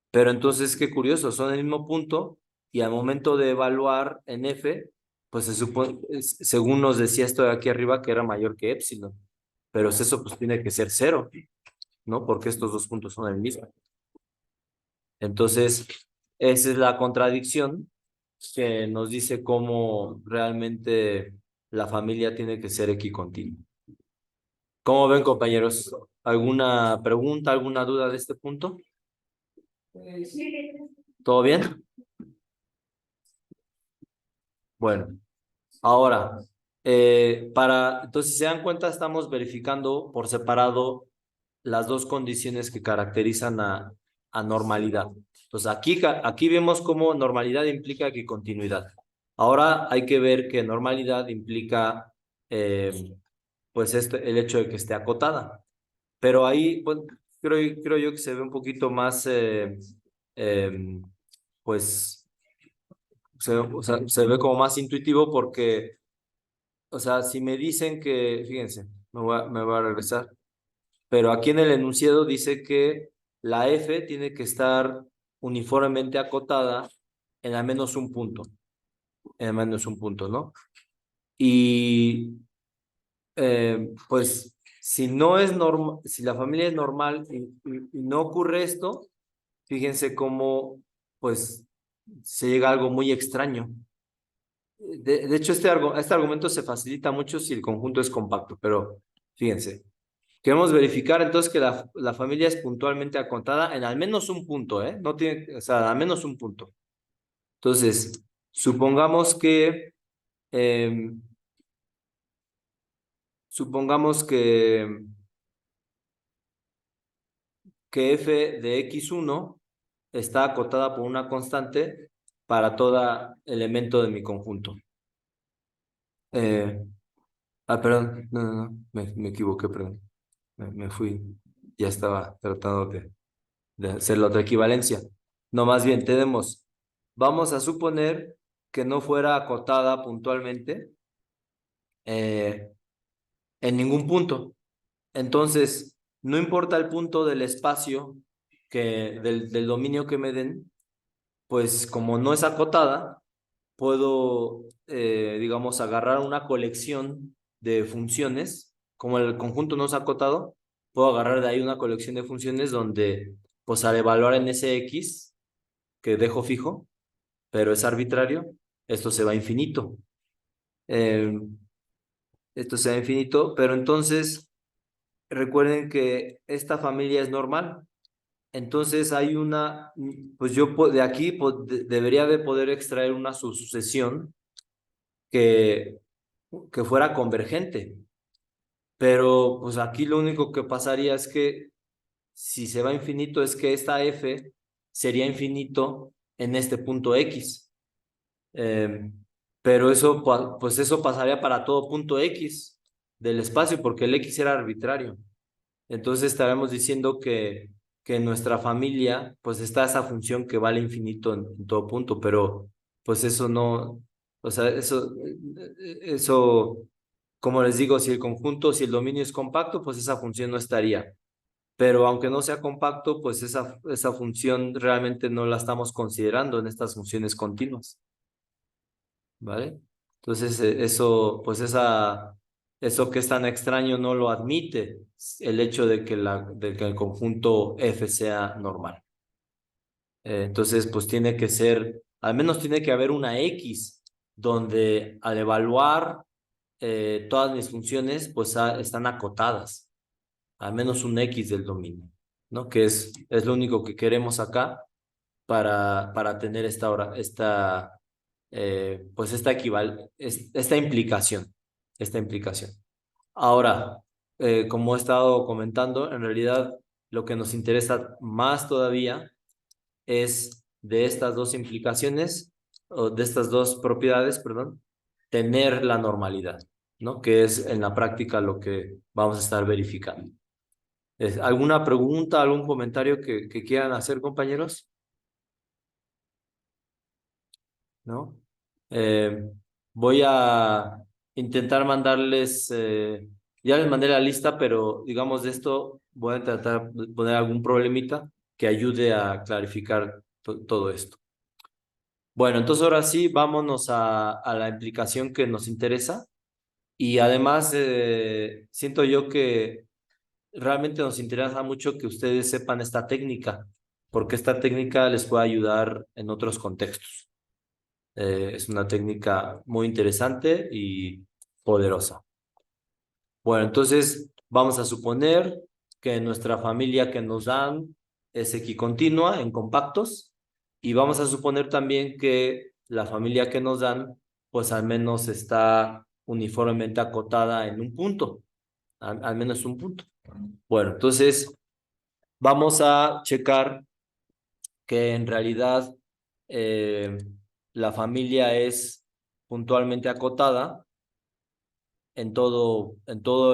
Pero entonces, qué curioso, son el mismo punto y al momento de evaluar en f, pues se supone, según nos decía esto de aquí arriba, que era mayor que epsilon. Pero eso pues tiene que ser cero, ¿no? Porque estos dos puntos son el mismo. Entonces, esa es la contradicción que nos dice cómo realmente la familia tiene que ser equicontinua. ¿Cómo ven, compañeros? ¿Alguna pregunta, alguna duda de este punto? ¿Todo bien? Bueno, ahora, entonces, si se dan cuenta, estamos verificando por separado las dos condiciones que caracterizan a normalidad. Entonces, aquí vemos cómo normalidad implica que continuidad. Ahora hay que ver que normalidad implica, pues, el hecho de que esté acotada. Pero ahí, pues, creo yo que se ve un poquito más, em, pues, o sea, se ve como más intuitivo porque, o sea, si me dicen que, fíjense, me voy a regresar, pero aquí en el enunciado dice que la F tiene que estar uniformemente acotada en al menos un punto, en al menos un punto, ¿no? Y pues si no es normal, si la familia es normal y no ocurre esto, fíjense cómo pues se llega a algo muy extraño. De hecho, este argumento se facilita mucho si el conjunto es compacto, pero fíjense, queremos verificar entonces que la familia es puntualmente acotada en al menos un punto, ¿eh? No tiene, o sea, al menos un punto. Entonces, supongamos que, eh, supongamos que f de x1 está acotada por una constante para todo elemento de mi conjunto. Eh, perdón, no, me equivoqué, perdón. Me fui, ya estaba tratando de hacer la otra equivalencia. No, más bien vamos a suponer que no fuera acotada puntualmente eh, en ningún punto. Entonces, no importa el punto del espacio del dominio que me den, pues como no es acotada, puedo, digamos, agarrar una colección de funciones, como el conjunto no es acotado, puedo agarrar de ahí una colección de funciones donde, pues al evaluar en ese X, que dejo fijo, pero es arbitrario, esto se va a infinito. Eh, Esto se va a infinito, pero entonces recuerden que esta familia es normal. Entonces hay pues yo de aquí debería de poder extraer una sucesión que, que fuera convergente. Pero pues aquí lo único que pasaría es que si se va a infinito es que esta f sería infinito en este punto x. Eh, pero eso, pues eso pasaría para todo punto x del espacio porque el x era arbitrario. Entonces estaremos diciendo que en nuestra familia pues está esa función que vale infinito en todo punto, pero pues eso no, o sea, eso, como les digo, si el dominio es compacto, pues esa función no estaría. Pero aunque no sea compacto, pues esa función realmente no la estamos considerando en estas funciones continuas, ¿vale? Entonces, eso que es tan extraño no lo admite el hecho de que el conjunto F sea normal. Entonces, pues tiene que ser, al menos tiene que haber una X donde al evaluar todas mis funciones, pues están acotadas, al menos un X del dominio, ¿no? Que es lo único que queremos acá para tener pues esta implicación. Ahora, como he estado comentando, en realidad lo que nos interesa más todavía es de estas dos implicaciones, o de estas dos propiedades, perdón, tener la normalidad, ¿no? Que es en la práctica lo que vamos a estar verificando. ¿Alguna pregunta, algún comentario que quieran hacer, compañeros? ¿No? Eh, Voy a intentar mandarles, ya les mandé la lista, pero digamos de esto voy a tratar de poner algún problemita que ayude a clarificar todo esto. Bueno, entonces ahora sí, vámonos a la implicación que nos interesa y además siento yo que realmente nos interesa mucho que ustedes sepan esta técnica, porque esta técnica les puede ayudar en otros contextos. Es una técnica muy interesante y poderosa. Bueno, entonces vamos a suponer que nuestra familia que nos dan es equicontinua en compactos y vamos a suponer también que la familia que nos dan pues al menos está uniformemente acotada en un punto, al menos un punto. Bueno, entonces vamos a checar que en realidad eh, la familia es puntualmente acotada en todo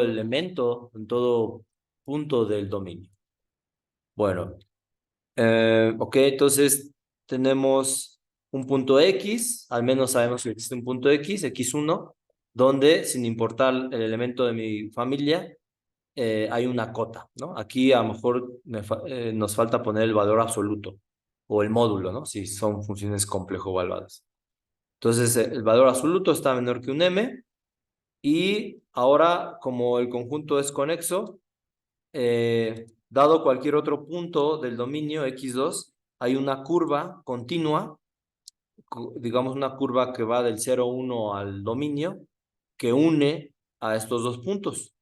elemento, en todo punto del dominio. Bueno, ok, entonces tenemos un punto X, al menos sabemos que existe un punto X, X1, donde sin importar el elemento de mi familia, hay una cota, ¿no? Aquí a lo mejor nos falta poner el valor absoluto o el módulo, ¿no? Si son funciones complejo evaluadas. Entonces, el valor absoluto está menor que un m y ahora, como el conjunto es conexo, dado cualquier otro punto del dominio x2, hay una curva continua, digamos una curva que va del 0,1 al dominio, que une a estos dos puntos,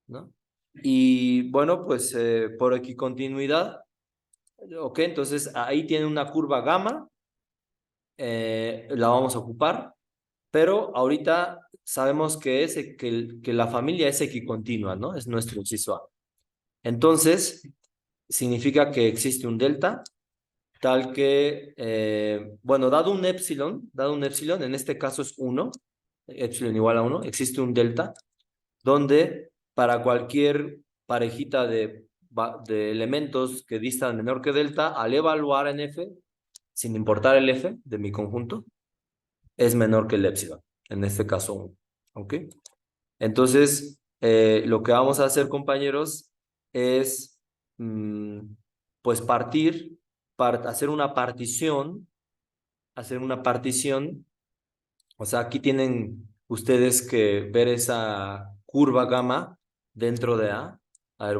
¿no? Y bueno, pues por equicontinuidad, ok, entonces ahí tiene una curva gamma, la vamos a ocupar, pero ahorita sabemos que, que la familia es equicontinua, ¿no? Es nuestro inciso A. Entonces, significa que existe un delta, tal que, bueno, dado un epsilon, en este caso es 1, epsilon igual a 1, existe un delta, donde para cualquier parejita de elementos que distan menor que delta, al evaluar en F, sin importar el F de mi conjunto, es menor que el epsilon, en este caso 1. ¿Ok? Entonces, lo que vamos a hacer, compañeros, es pues hacer una partición. O sea, aquí tienen ustedes que ver esa curva gamma dentro de A. A ver,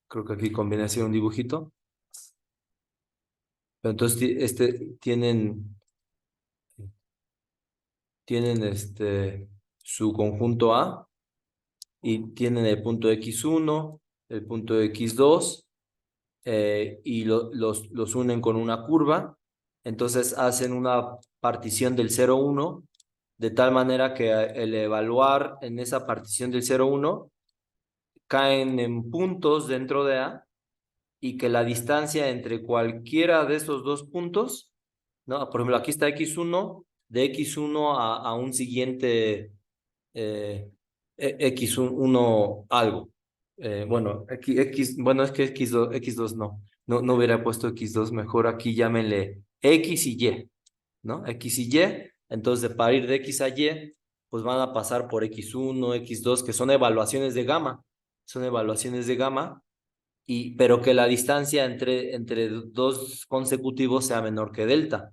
creo que aquí conviene hacer un dibujito. Entonces, tienen su conjunto A y tienen el punto x1, el punto x2, y los unen con una curva. Entonces hacen una partición del 0,1 de tal manera que el evaluar en esa partición del 0,1 caen en puntos dentro de A y que la distancia entre cualquiera de esos dos puntos, ¿no? Por ejemplo, aquí está x1, de x1 a un siguiente x1 algo. Bueno, bueno, es que x2 no hubiera puesto x2, mejor aquí llámenle x y y, ¿no? X y y, entonces para ir de x a y, pues van a pasar por x1, x2, que son evaluaciones de gamma, pero que la distancia entre dos consecutivos sea menor que delta.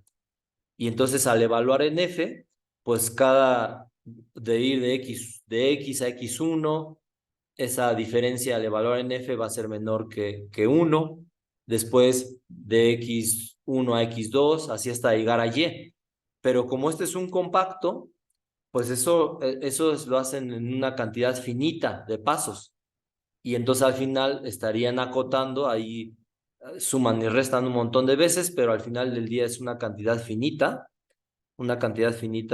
Y entonces al evaluar en F, pues de ir de X a X1, esa diferencia al evaluar en F va a ser menor que 1. Después de X1 a X2, así hasta llegar a Y. Pero como este es un compacto, pues eso lo hacen en una cantidad finita de pasos. Y entonces al final estarían acotando ahí, suman y restan un montón de veces, pero al final del día es una cantidad finita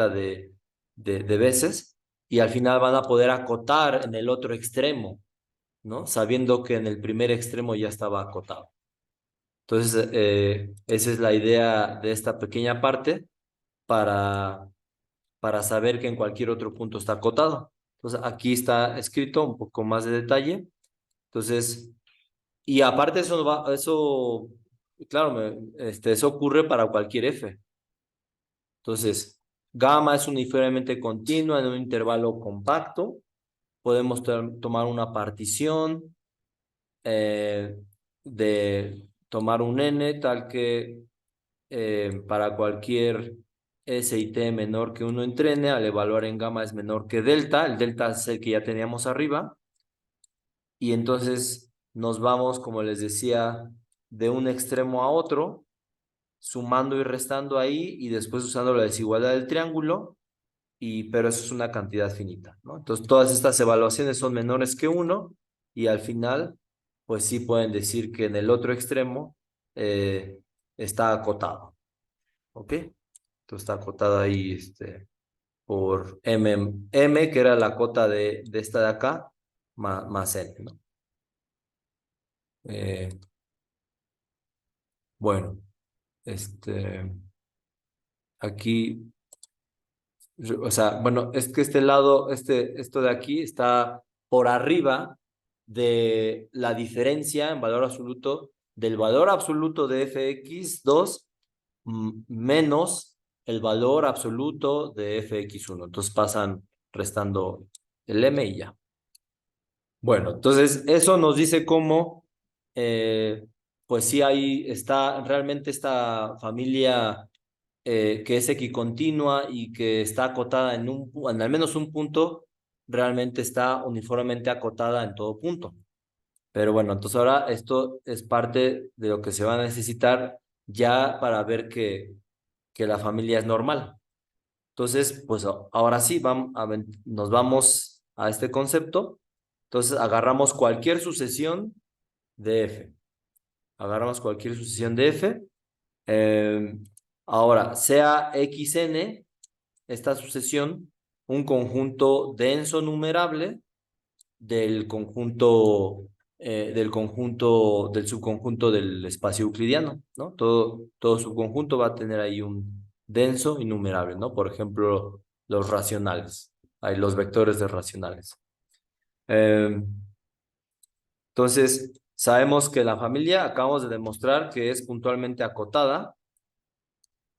de veces, y al final van a poder acotar en el otro extremo, ¿no? Sabiendo que en el primer extremo ya estaba acotado. Entonces, esa es la idea de esta pequeña parte para, para saber que en cualquier otro punto está acotado. Entonces, aquí está escrito un poco más de detalle. Entonces, y aparte eso, claro, eso ocurre para cualquier F. Entonces, gamma es uniformemente continua en un intervalo compacto. Podemos tomar una partición, eh, de tomar un n tal que para cualquier s y t menor que uno entrene, al evaluar en gamma es menor que delta. El delta es el que ya teníamos arriba. Y entonces nos vamos, como les decía, de un extremo a otro, sumando y restando ahí y después usando la desigualdad del triángulo, pero eso es una cantidad finita, ¿no? Entonces todas estas evaluaciones son menores que 1 y al final, pues sí pueden decir que en el otro extremo está acotado, ¿ok? Entonces está acotado ahí, por M, que era la cota de esta de acá, más N, ¿no? Eh, bueno, aquí, o sea, bueno, es que este lado, esto de aquí está por arriba de la diferencia en valor absoluto del valor absoluto de fx2 menos el valor absoluto de fx1. Entonces pasan restando el m y ya. Bueno, entonces eso nos dice cómo, pues sí, ahí está realmente esta familia que es equicontinua y que está acotada en al menos un punto, realmente está uniformemente acotada en todo punto. Pero bueno, entonces ahora esto es parte de lo que se va a necesitar ya para ver que la familia es normal. Entonces, pues ahora sí, nos vamos a este concepto. Entonces, agarramos cualquier sucesión de F. Agarramos cualquier sucesión de F. Eh, Ahora, sea XN, esta sucesión, un conjunto denso numerable del subconjunto del espacio euclidiano, ¿no? Todo subconjunto va a tener ahí un denso innumerable, ¿no? Por ejemplo, los racionales, hay los vectores de racionales. Eh, entonces, sabemos que la familia, acabamos de demostrar que es puntualmente acotada.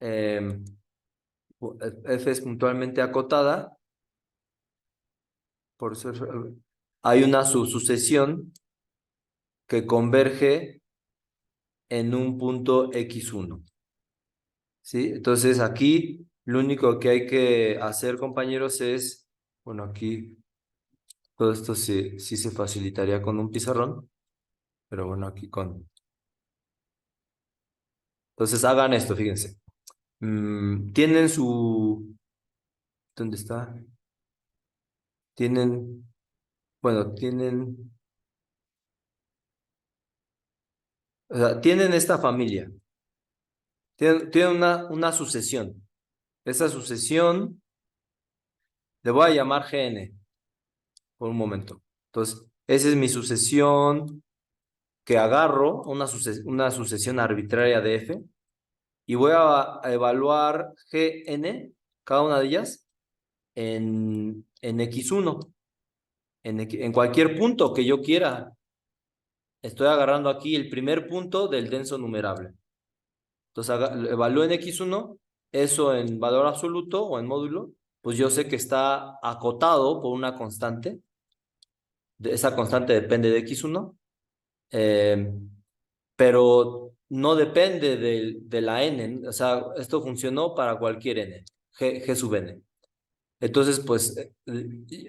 eh, F es puntualmente acotada, por ser, hay una subsucesión que converge en un punto x1. ¿Sí? Entonces aquí lo único que hay que hacer, compañeros, es, bueno, aquí todo esto sí se facilitaría con un pizarrón, pero bueno, aquí con... Entonces hagan esto, fíjense. Tienen su... ¿Dónde está? Tienen, bueno, o sea, tienen esta familia, tienen una sucesión. Esa sucesión le voy a llamar GN por un momento. Entonces, esa es mi sucesión que agarro, una sucesión arbitraria de F, y voy a evaluar Gn, cada una de ellas, en x1, en cualquier punto que yo quiera. Estoy agarrando aquí el primer punto del denso numerable. Entonces, evalúo en x1, eso en valor absoluto o en módulo, pues yo sé que está acotado por una constante. Esa constante depende de x1, eh, pero no depende de la n. O sea, esto funcionó para cualquier n, g sub n. Entonces, pues,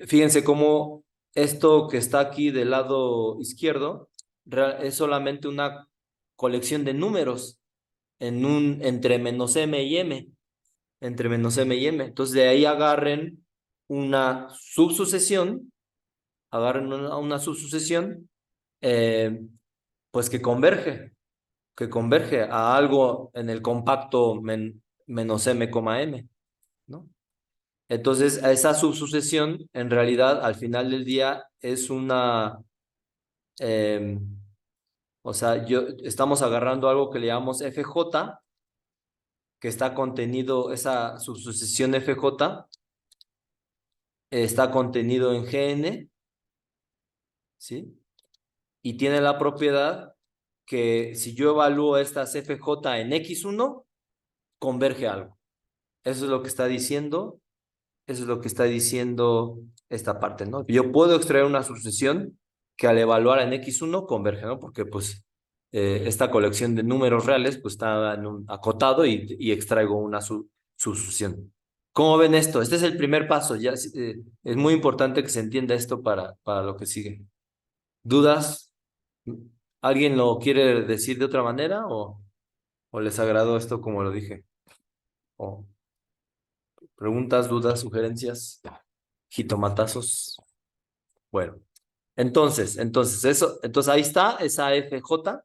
fíjense cómo esto que está aquí del lado izquierdo es solamente una colección de números entre menos m y m, entre menos m y m. Entonces, de ahí una subsucesión, agarren una subsucesión, eh, pues que converge a algo en el compacto menos m, m, ¿no? Entonces, a esa subsucesión, en realidad, al final del día, es eh, o sea, estamos agarrando algo que le llamamos FJ, que está contenido, esa subsucesión FJ está contenido en GN, ¿sí? Y tiene la propiedad que si yo evalúo estas FJ en X1, converge a algo. Eso es lo que está diciendo, eso es lo que está diciendo esta parte, ¿no? Yo puedo extraer una sucesión que al evaluar en X1 converge, ¿no? Porque pues esta colección de números reales pues está en un acotado y extraigo una sucesión. ¿Cómo ven esto? Este es el primer paso, ya es muy importante que se entienda esto para lo que sigue. ¿Dudas? ¿Alguien lo quiere decir de otra manera o les agradó esto como lo dije? ¿O preguntas, dudas, sugerencias, jitomatazos? Bueno, entonces ahí está esa FJ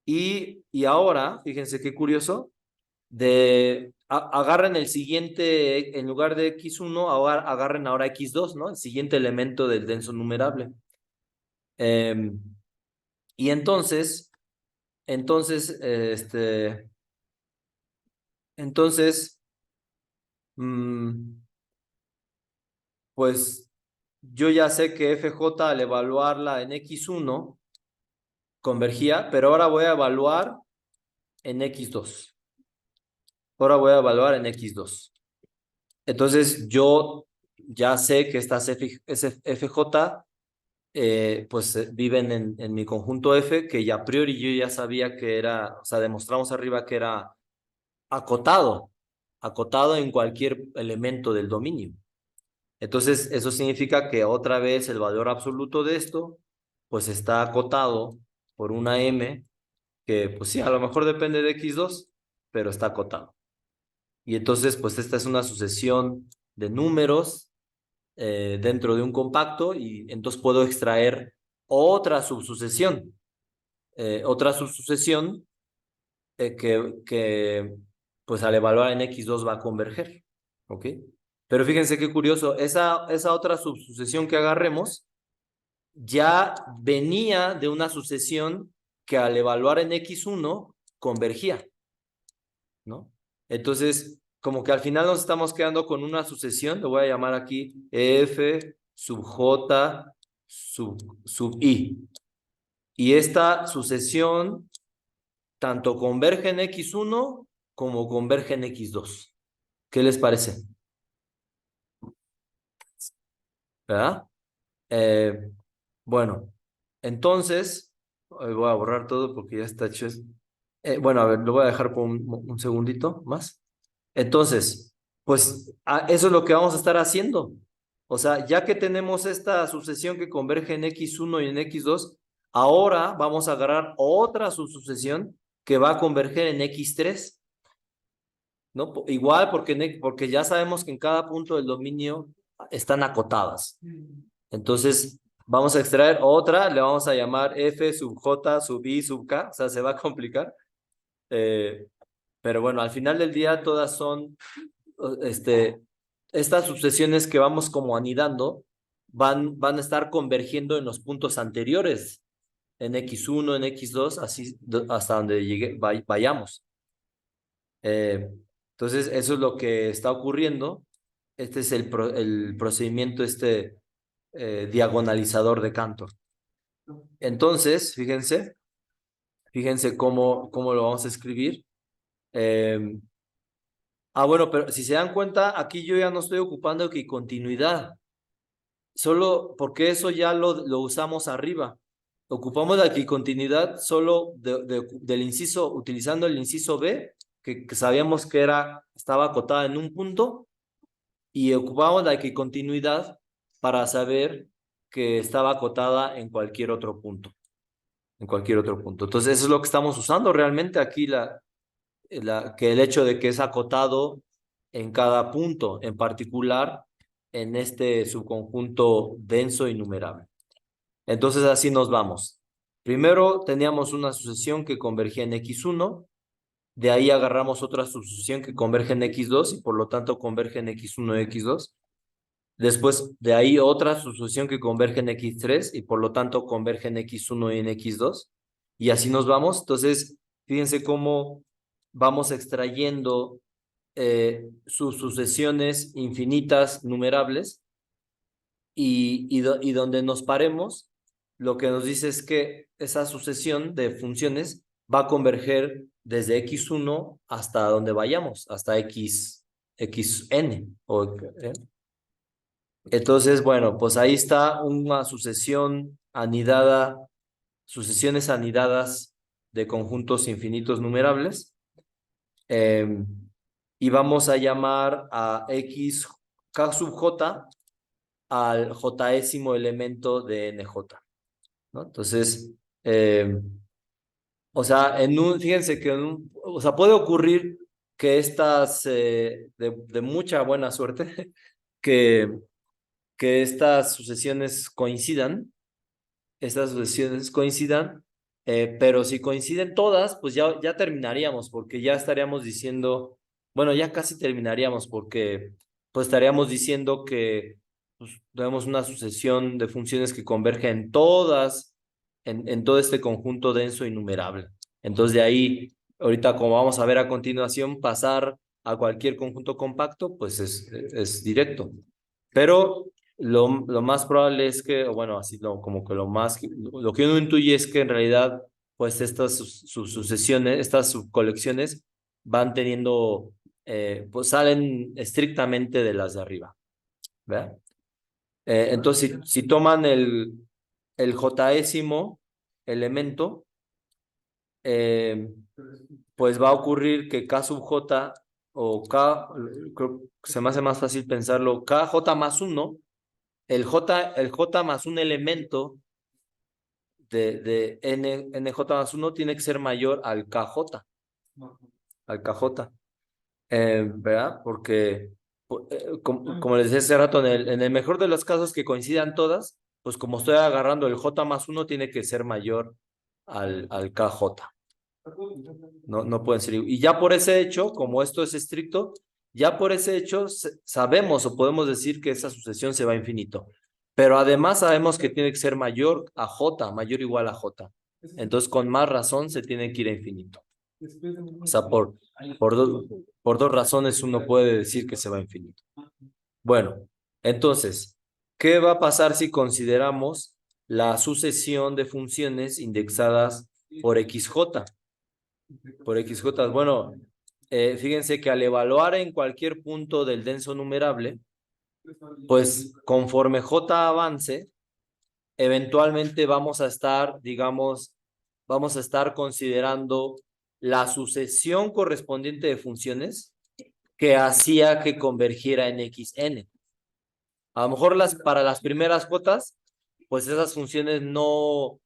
y ahora, fíjense qué curioso, agarren el siguiente, en lugar de x1, agarren ahora x2, ¿no? El siguiente elemento del denso numerable. Y entonces, mm, pues yo ya sé que FJ al evaluarla en x1 convergía, pero ahora voy a evaluar en x2. Ahora voy a evaluar en x2. Entonces yo ya sé que estas FJ pues viven en mi conjunto F, que ya a priori yo ya sabía que era, o sea, demostramos arriba que era acotado, acotado en cualquier elemento del dominio. Entonces, eso significa que otra vez el valor absoluto de esto, pues está acotado por una M, que pues sí, a lo mejor depende de x2, pero está acotado. Y entonces, pues esta es una sucesión de números dentro de un compacto y entonces puedo extraer otra subsucesión que pues al evaluar en x2 va a converger, ¿ok? Pero fíjense qué curioso, esa otra subsucesión que agarremos ya venía de una sucesión que al evaluar en x1 convergía, ¿no? Entonces, como que al final nos estamos quedando con una sucesión, le voy a llamar aquí f sub j sub i. Y esta sucesión tanto converge en x1 como converge en x2. ¿Qué les parece? ¿Verdad? Eh, bueno, entonces, voy a borrar todo porque ya está hecho. Bueno, a ver, lo voy a dejar por un segundito más. Entonces, pues eso es lo que vamos a estar haciendo. O sea, ya que tenemos esta sucesión que converge en x1 y en x2, ahora vamos a agarrar otra subsucesión que va a converger en x3, ¿no? Igual porque ya sabemos que en cada punto del dominio están acotadas. Entonces, vamos a extraer otra, le vamos a llamar f sub j sub i sub k, o sea, se va a complicar. Eh, pero bueno, al final del día todas son, este, estas sucesiones que vamos como anidando, van a estar convergiendo en los puntos anteriores, en x1, en x2, así hasta donde vayamos. Entonces, eso es lo que está ocurriendo. Este es el procedimiento diagonalizador de Cantor. Entonces, fíjense cómo lo vamos a escribir. Eh, bueno, pero si se dan cuenta, aquí yo ya no estoy ocupando equicontinuidad, solo porque eso ya lo usamos arriba. Ocupamos la equicontinuidad solo del inciso, utilizando el inciso B, que sabíamos que estaba acotada en un punto, y ocupamos la equicontinuidad para saber que estaba acotada en cualquier otro punto. En cualquier otro punto. Entonces, eso es lo que estamos usando realmente aquí, que el hecho de que es acotado en cada punto, en particular en este subconjunto denso y numerable. Entonces, así nos vamos. Primero teníamos una sucesión que convergía en x1, de ahí agarramos otra sucesión que converge en x2 y por lo tanto converge en x1 y x2. Después de ahí otra sucesión que converge en x3 y por lo tanto converge en x1 y en x2. Y así nos vamos. Entonces, fíjense cómo vamos extrayendo sus sucesiones infinitas numerables y donde nos paremos, lo que nos dice es que esa sucesión de funciones va a converger desde x1 hasta donde vayamos, hasta xn. Entonces, bueno, pues ahí está una sucesión anidada, sucesiones anidadas de conjuntos infinitos numerables. Y vamos a llamar a x k sub j al jésimo elemento de nj, ¿no? Entonces, o sea, fíjense que o sea, puede ocurrir que estas, de mucha buena suerte, que, que estas sucesiones coincidan, pero si coinciden todas, pues ya terminaríamos, porque ya estaríamos diciendo Bueno, ya casi terminaríamos porque pues estaríamos diciendo que pues, tenemos una sucesión de funciones que convergen todas en todo este conjunto denso innumerable. Entonces de ahí, ahorita como vamos a ver a continuación, pasar a cualquier conjunto compacto, pues es directo. Pero lo más probable es que, o bueno, así como que lo que uno intuye es que en realidad, pues estas sucesiones, estas subcolecciones van teniendo, pues salen estrictamente de las de arriba, ¿verdad? Entonces, si toman el jésimo elemento, eh, pues va a ocurrir que K sub J o K, creo que se me hace más fácil pensarlo, KJ más uno, el J más un elemento de NJ más uno tiene que ser mayor al KJ. ¿Verdad? Porque, como les decía hace rato, en el mejor de los casos que coincidan todas, pues como estoy agarrando el J más uno, tiene que ser mayor al KJ. No pueden ser. Y ya por ese hecho, como esto es estricto, ya por ese hecho sabemos o podemos decir que esa sucesión se va a infinito. Pero además sabemos que tiene que ser mayor a J, mayor o igual a J. Entonces, con más razón se tiene que ir a infinito. O sea, por, dos, por dos razones uno puede decir que se va a infinito. Bueno, entonces, ¿qué va a pasar si consideramos la sucesión de funciones indexadas por XJ? Por XJ, bueno, fíjense que al evaluar en cualquier punto del denso numerable, pues conforme J avance, eventualmente vamos a estar, digamos, vamos a estar considerando la sucesión correspondiente de funciones que hacía que convergiera en XN. A lo mejor para las primeras Jotas, pues esas funciones no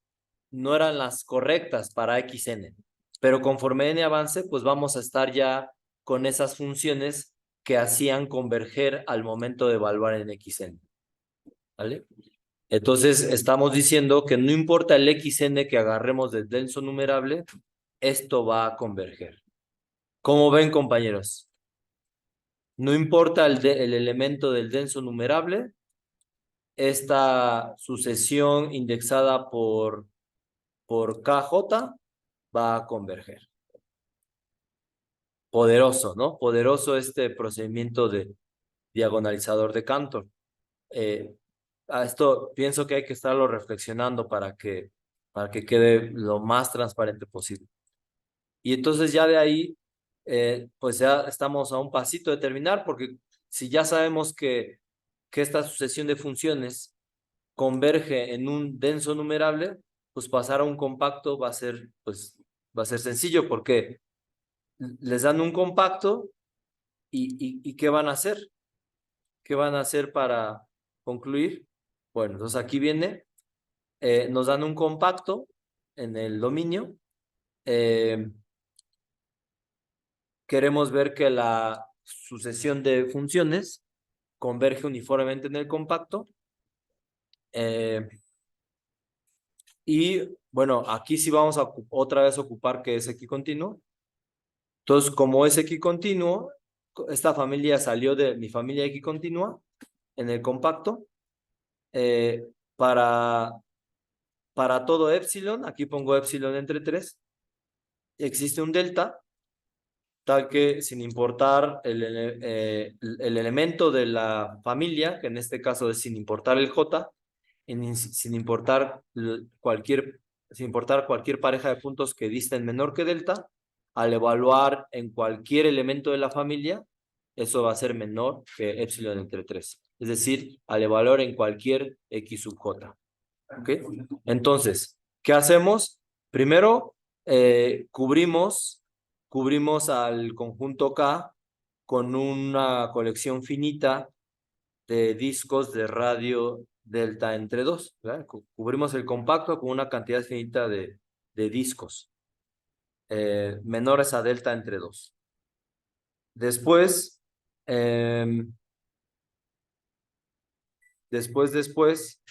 eran las correctas para XN. Pero conforme N avance, pues vamos a estar ya con esas funciones que hacían converger al momento de evaluar en XN. ¿Vale? Entonces, estamos diciendo que no importa el XN que agarremos del denso numerable, esto va a converger. ¿Cómo ven, compañeros? No importa el elemento del denso numerable, esta sucesión indexada por KJ va a converger. Poderoso, ¿no? Poderoso este procedimiento de diagonalizador de Cantor. A esto pienso que hay que estarlo reflexionando para que quede lo más transparente posible. Y entonces ya de ahí, pues ya estamos a un pasito de terminar, porque si ya sabemos que esta sucesión de funciones converge en un denso numerable, pues pasar a un compacto pues, va a ser sencillo, porque les dan un compacto y ¿qué van a hacer? ¿Qué van a hacer para concluir? Bueno, entonces aquí viene, nos dan un compacto en el dominio. Queremos ver que la sucesión de funciones converge uniformemente en el compacto. Y bueno, aquí sí vamos a otra vez ocupar que es equicontinuo. Entonces, como es equicontinuo, esta familia salió de mi familia equicontinua en el compacto. Eh, para, para todo epsilon, aquí pongo epsilon entre 3, existe un delta, tal que sin importar el elemento de la familia, que en este caso es sin importar el j, sin importar cualquier pareja de puntos que disten menor que delta, al evaluar en cualquier elemento de la familia, eso va a ser menor que epsilon entre 3. Es decir, al evaluar en cualquier x sub j. ¿Ok? Entonces, ¿qué hacemos? Primero, cubrimos al conjunto K con una colección finita de discos de radio delta entre 2. ¿Verdad? Cubrimos el compacto con una cantidad finita de discos menores a delta entre 2. Después, eh, después,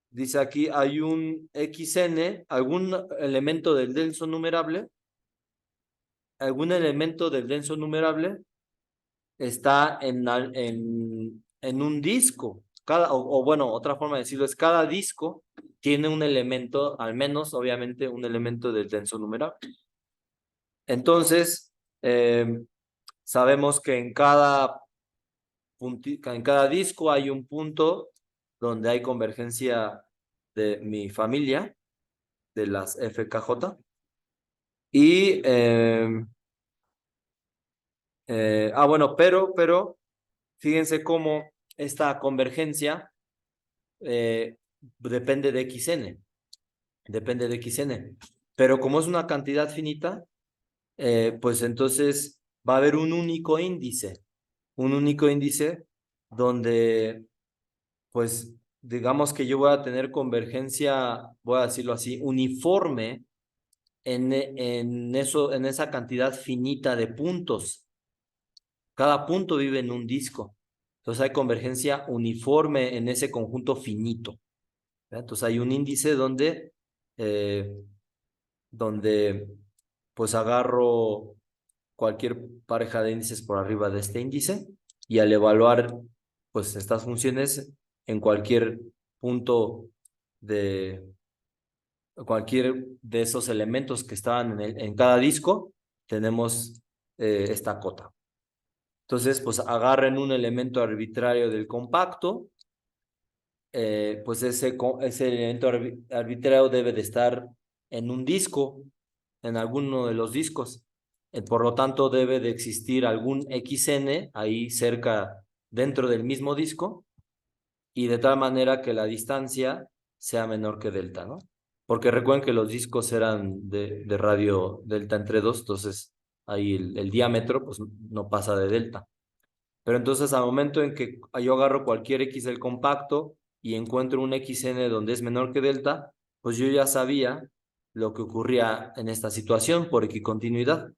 dice aquí, hay un XN, algún elemento del denso numerable algún elemento del denso numerable está en un disco. O bueno, otra forma de decirlo es cada disco tiene un elemento, al menos obviamente un elemento del denso numerable. Entonces, sabemos que en cada disco hay un punto donde hay convergencia de mi familia, de las FKJ. Y, bueno, pero fíjense cómo esta convergencia depende de XN, depende de XN. Pero como es una cantidad finita, pues entonces va a haber un único índice donde, pues, digamos que yo voy a tener convergencia, voy a decirlo así, uniforme en esa cantidad finita de puntos. Cada punto vive en un disco. Entonces hay convergencia uniforme en ese conjunto finito. ¿Ya? Entonces hay un índice eh, donde pues agarro cualquier pareja de índices por arriba de este índice y al evaluar pues estas funciones en de cualquier de esos elementos que estaban en cada disco, tenemos esta cota. Entonces, pues agarren un elemento arbitrario del compacto, pues ese elemento arbitrario debe de estar en un disco, en alguno de los discos. Por lo tanto, debe de existir algún XN ahí cerca, dentro del mismo disco, y de tal manera que la distancia sea menor que delta, ¿no? Porque recuerden que los discos eran de radio delta entre dos, entonces ahí el diámetro pues no pasa de delta. Pero entonces al momento en que yo agarro cualquier X del compacto y encuentro un XN donde es menor que delta, pues yo ya sabía lo que ocurría en esta situación por equicontinuidad.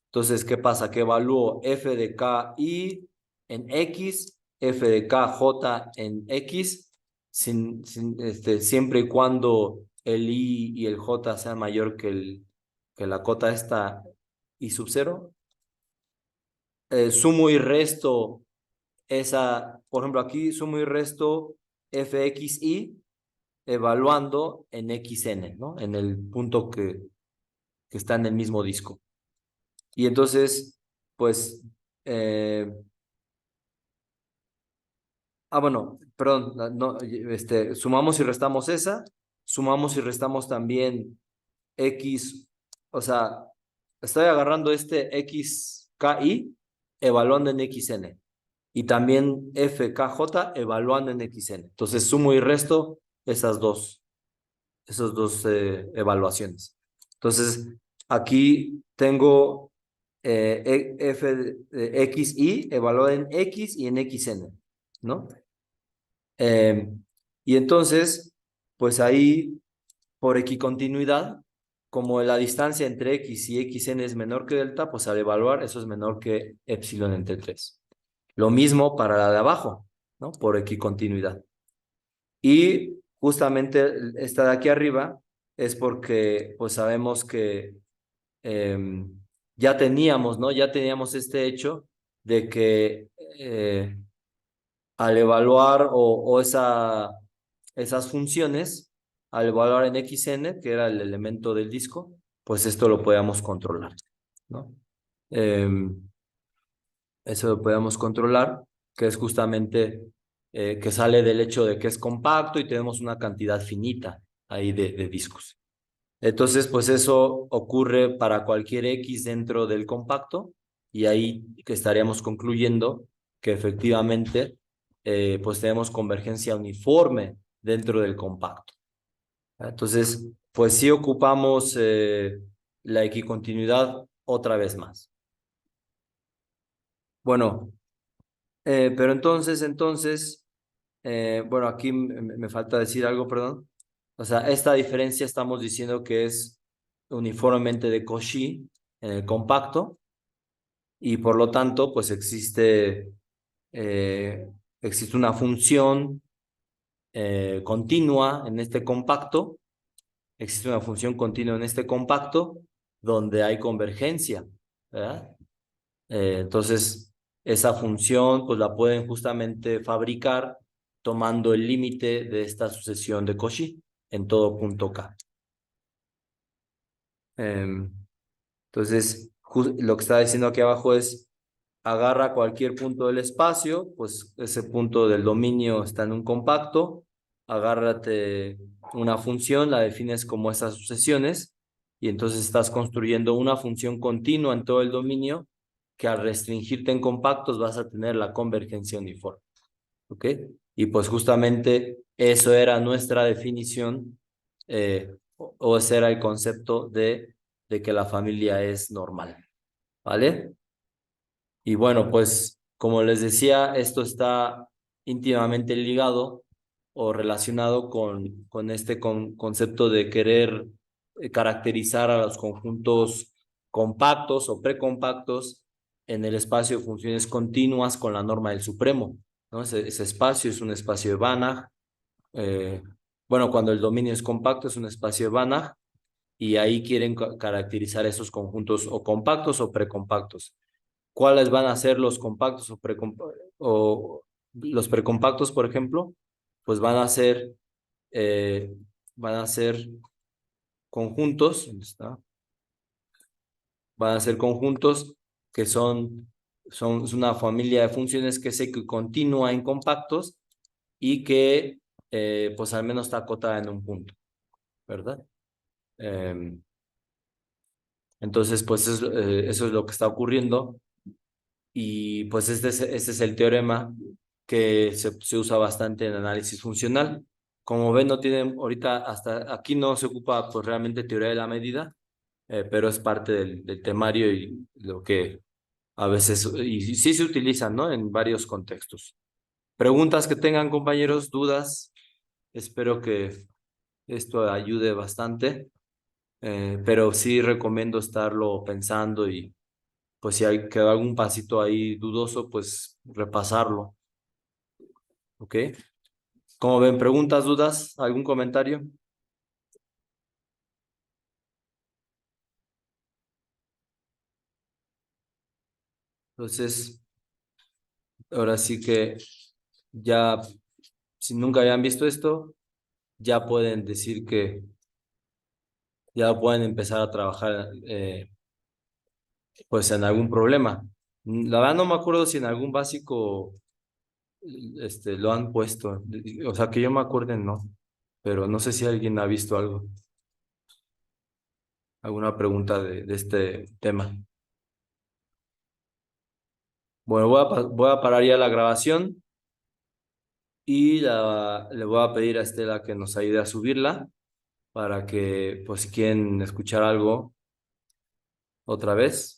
Entonces, ¿qué pasa? Que evalúo f de KI en X, f de KJ en X, siempre y cuando el I y el J sean mayor que la cota esta I sub 0. Sumo y resto por ejemplo, aquí sumo y resto fxi evaluando en xn, ¿no? En el punto que está en el mismo disco. Y entonces, pues, eh, bueno, perdón, no, sumamos y restamos sumamos y restamos también x, o sea, estoy agarrando este xki evaluando en xn. Y también FKJ evaluando en XN. Entonces sumo y resto esas dos evaluaciones. Entonces aquí tengo XI evaluado en X y en XN, ¿no? Eh, y entonces, pues ahí, por equicontinuidad, como la distancia entre X y XN es menor que delta, pues al evaluar eso es menor que epsilon entre 3. Lo mismo para la de abajo, ¿no? Por equicontinuidad. Y justamente esta de aquí arriba es porque pues sabemos que ya teníamos, ¿no? Ya teníamos este hecho de que al evaluar esas funciones, al evaluar en XN, que era el elemento del disco, pues esto lo podíamos controlar, ¿no? Eso lo podemos controlar, que es justamente que sale del hecho de que es compacto y tenemos una cantidad finita ahí de discos. Entonces, pues eso ocurre para cualquier X dentro del compacto y ahí que estaríamos concluyendo que efectivamente pues tenemos convergencia uniforme dentro del compacto. Entonces, pues sí ocupamos la equicontinuidad otra vez más. Bueno, pero entonces, bueno, aquí me falta decir algo, perdón. O sea, esta diferencia estamos diciendo que es uniformemente de Cauchy en el compacto y por lo tanto, pues existe una función continua en este compacto, existe una función continua en este compacto donde hay convergencia. ¿verdad? Entonces, esa función pues la pueden justamente fabricar tomando el límite de esta sucesión de Cauchy en todo punto K. Entonces, lo que está diciendo aquí abajo es, agarra cualquier punto del espacio, pues ese punto del dominio está en un compacto, agárrate una función, la defines como esas sucesiones, y entonces estás construyendo una función continua en todo el dominio, que al restringirte en compactos vas a tener la convergencia uniforme. ¿Ok? Y pues justamente eso era nuestra definición, o ese era el concepto de que la familia es normal, ¿vale? Y bueno, pues como les decía, esto está íntimamente ligado o relacionado con este concepto de querer caracterizar a los conjuntos compactos o precompactos en el espacio de funciones continuas con la norma del supremo, ¿no? Ese espacio es un espacio de Banach. eh, bueno, cuando el dominio es compacto es un espacio de Banach, y ahí quieren caracterizar esos conjuntos o compactos o precompactos. ¿Cuáles van a ser los compactos o los precompactos, por ejemplo? Pues eh, van a ser conjuntos, ¿dónde está? Van a ser conjuntos que es una familia de funciones que se continúa en compactos y que pues al menos está acotada en un punto, ¿verdad? Eh, entonces, pues eso es lo que está ocurriendo. Y pues este es el teorema que se usa bastante en análisis funcional. Como ven, no tienen, ahorita hasta aquí no se ocupa pues realmente teoría de la medida, pero es parte del temario y lo que a veces, y sí se utilizan, ¿no? En varios contextos. Preguntas que tengan, compañeros, dudas. Espero que esto ayude bastante, pero sí recomiendo estarlo pensando y pues si hay quedó algún pasito ahí dudoso, pues repasarlo, ¿ok? Como ven, preguntas, dudas, algún comentario. Entonces, ahora sí que ya, si nunca habían visto esto, ya pueden decir que ya pueden empezar a trabajar pues en algún problema. La verdad no me acuerdo si en algún básico lo han puesto, o sea que yo me acuerde no, pero no sé si alguien ha visto algo, alguna pregunta de este tema. Bueno, voy a parar ya la grabación y le voy a pedir a Estela que nos ayude a subirla para que, pues, si quieren escuchar algo otra vez,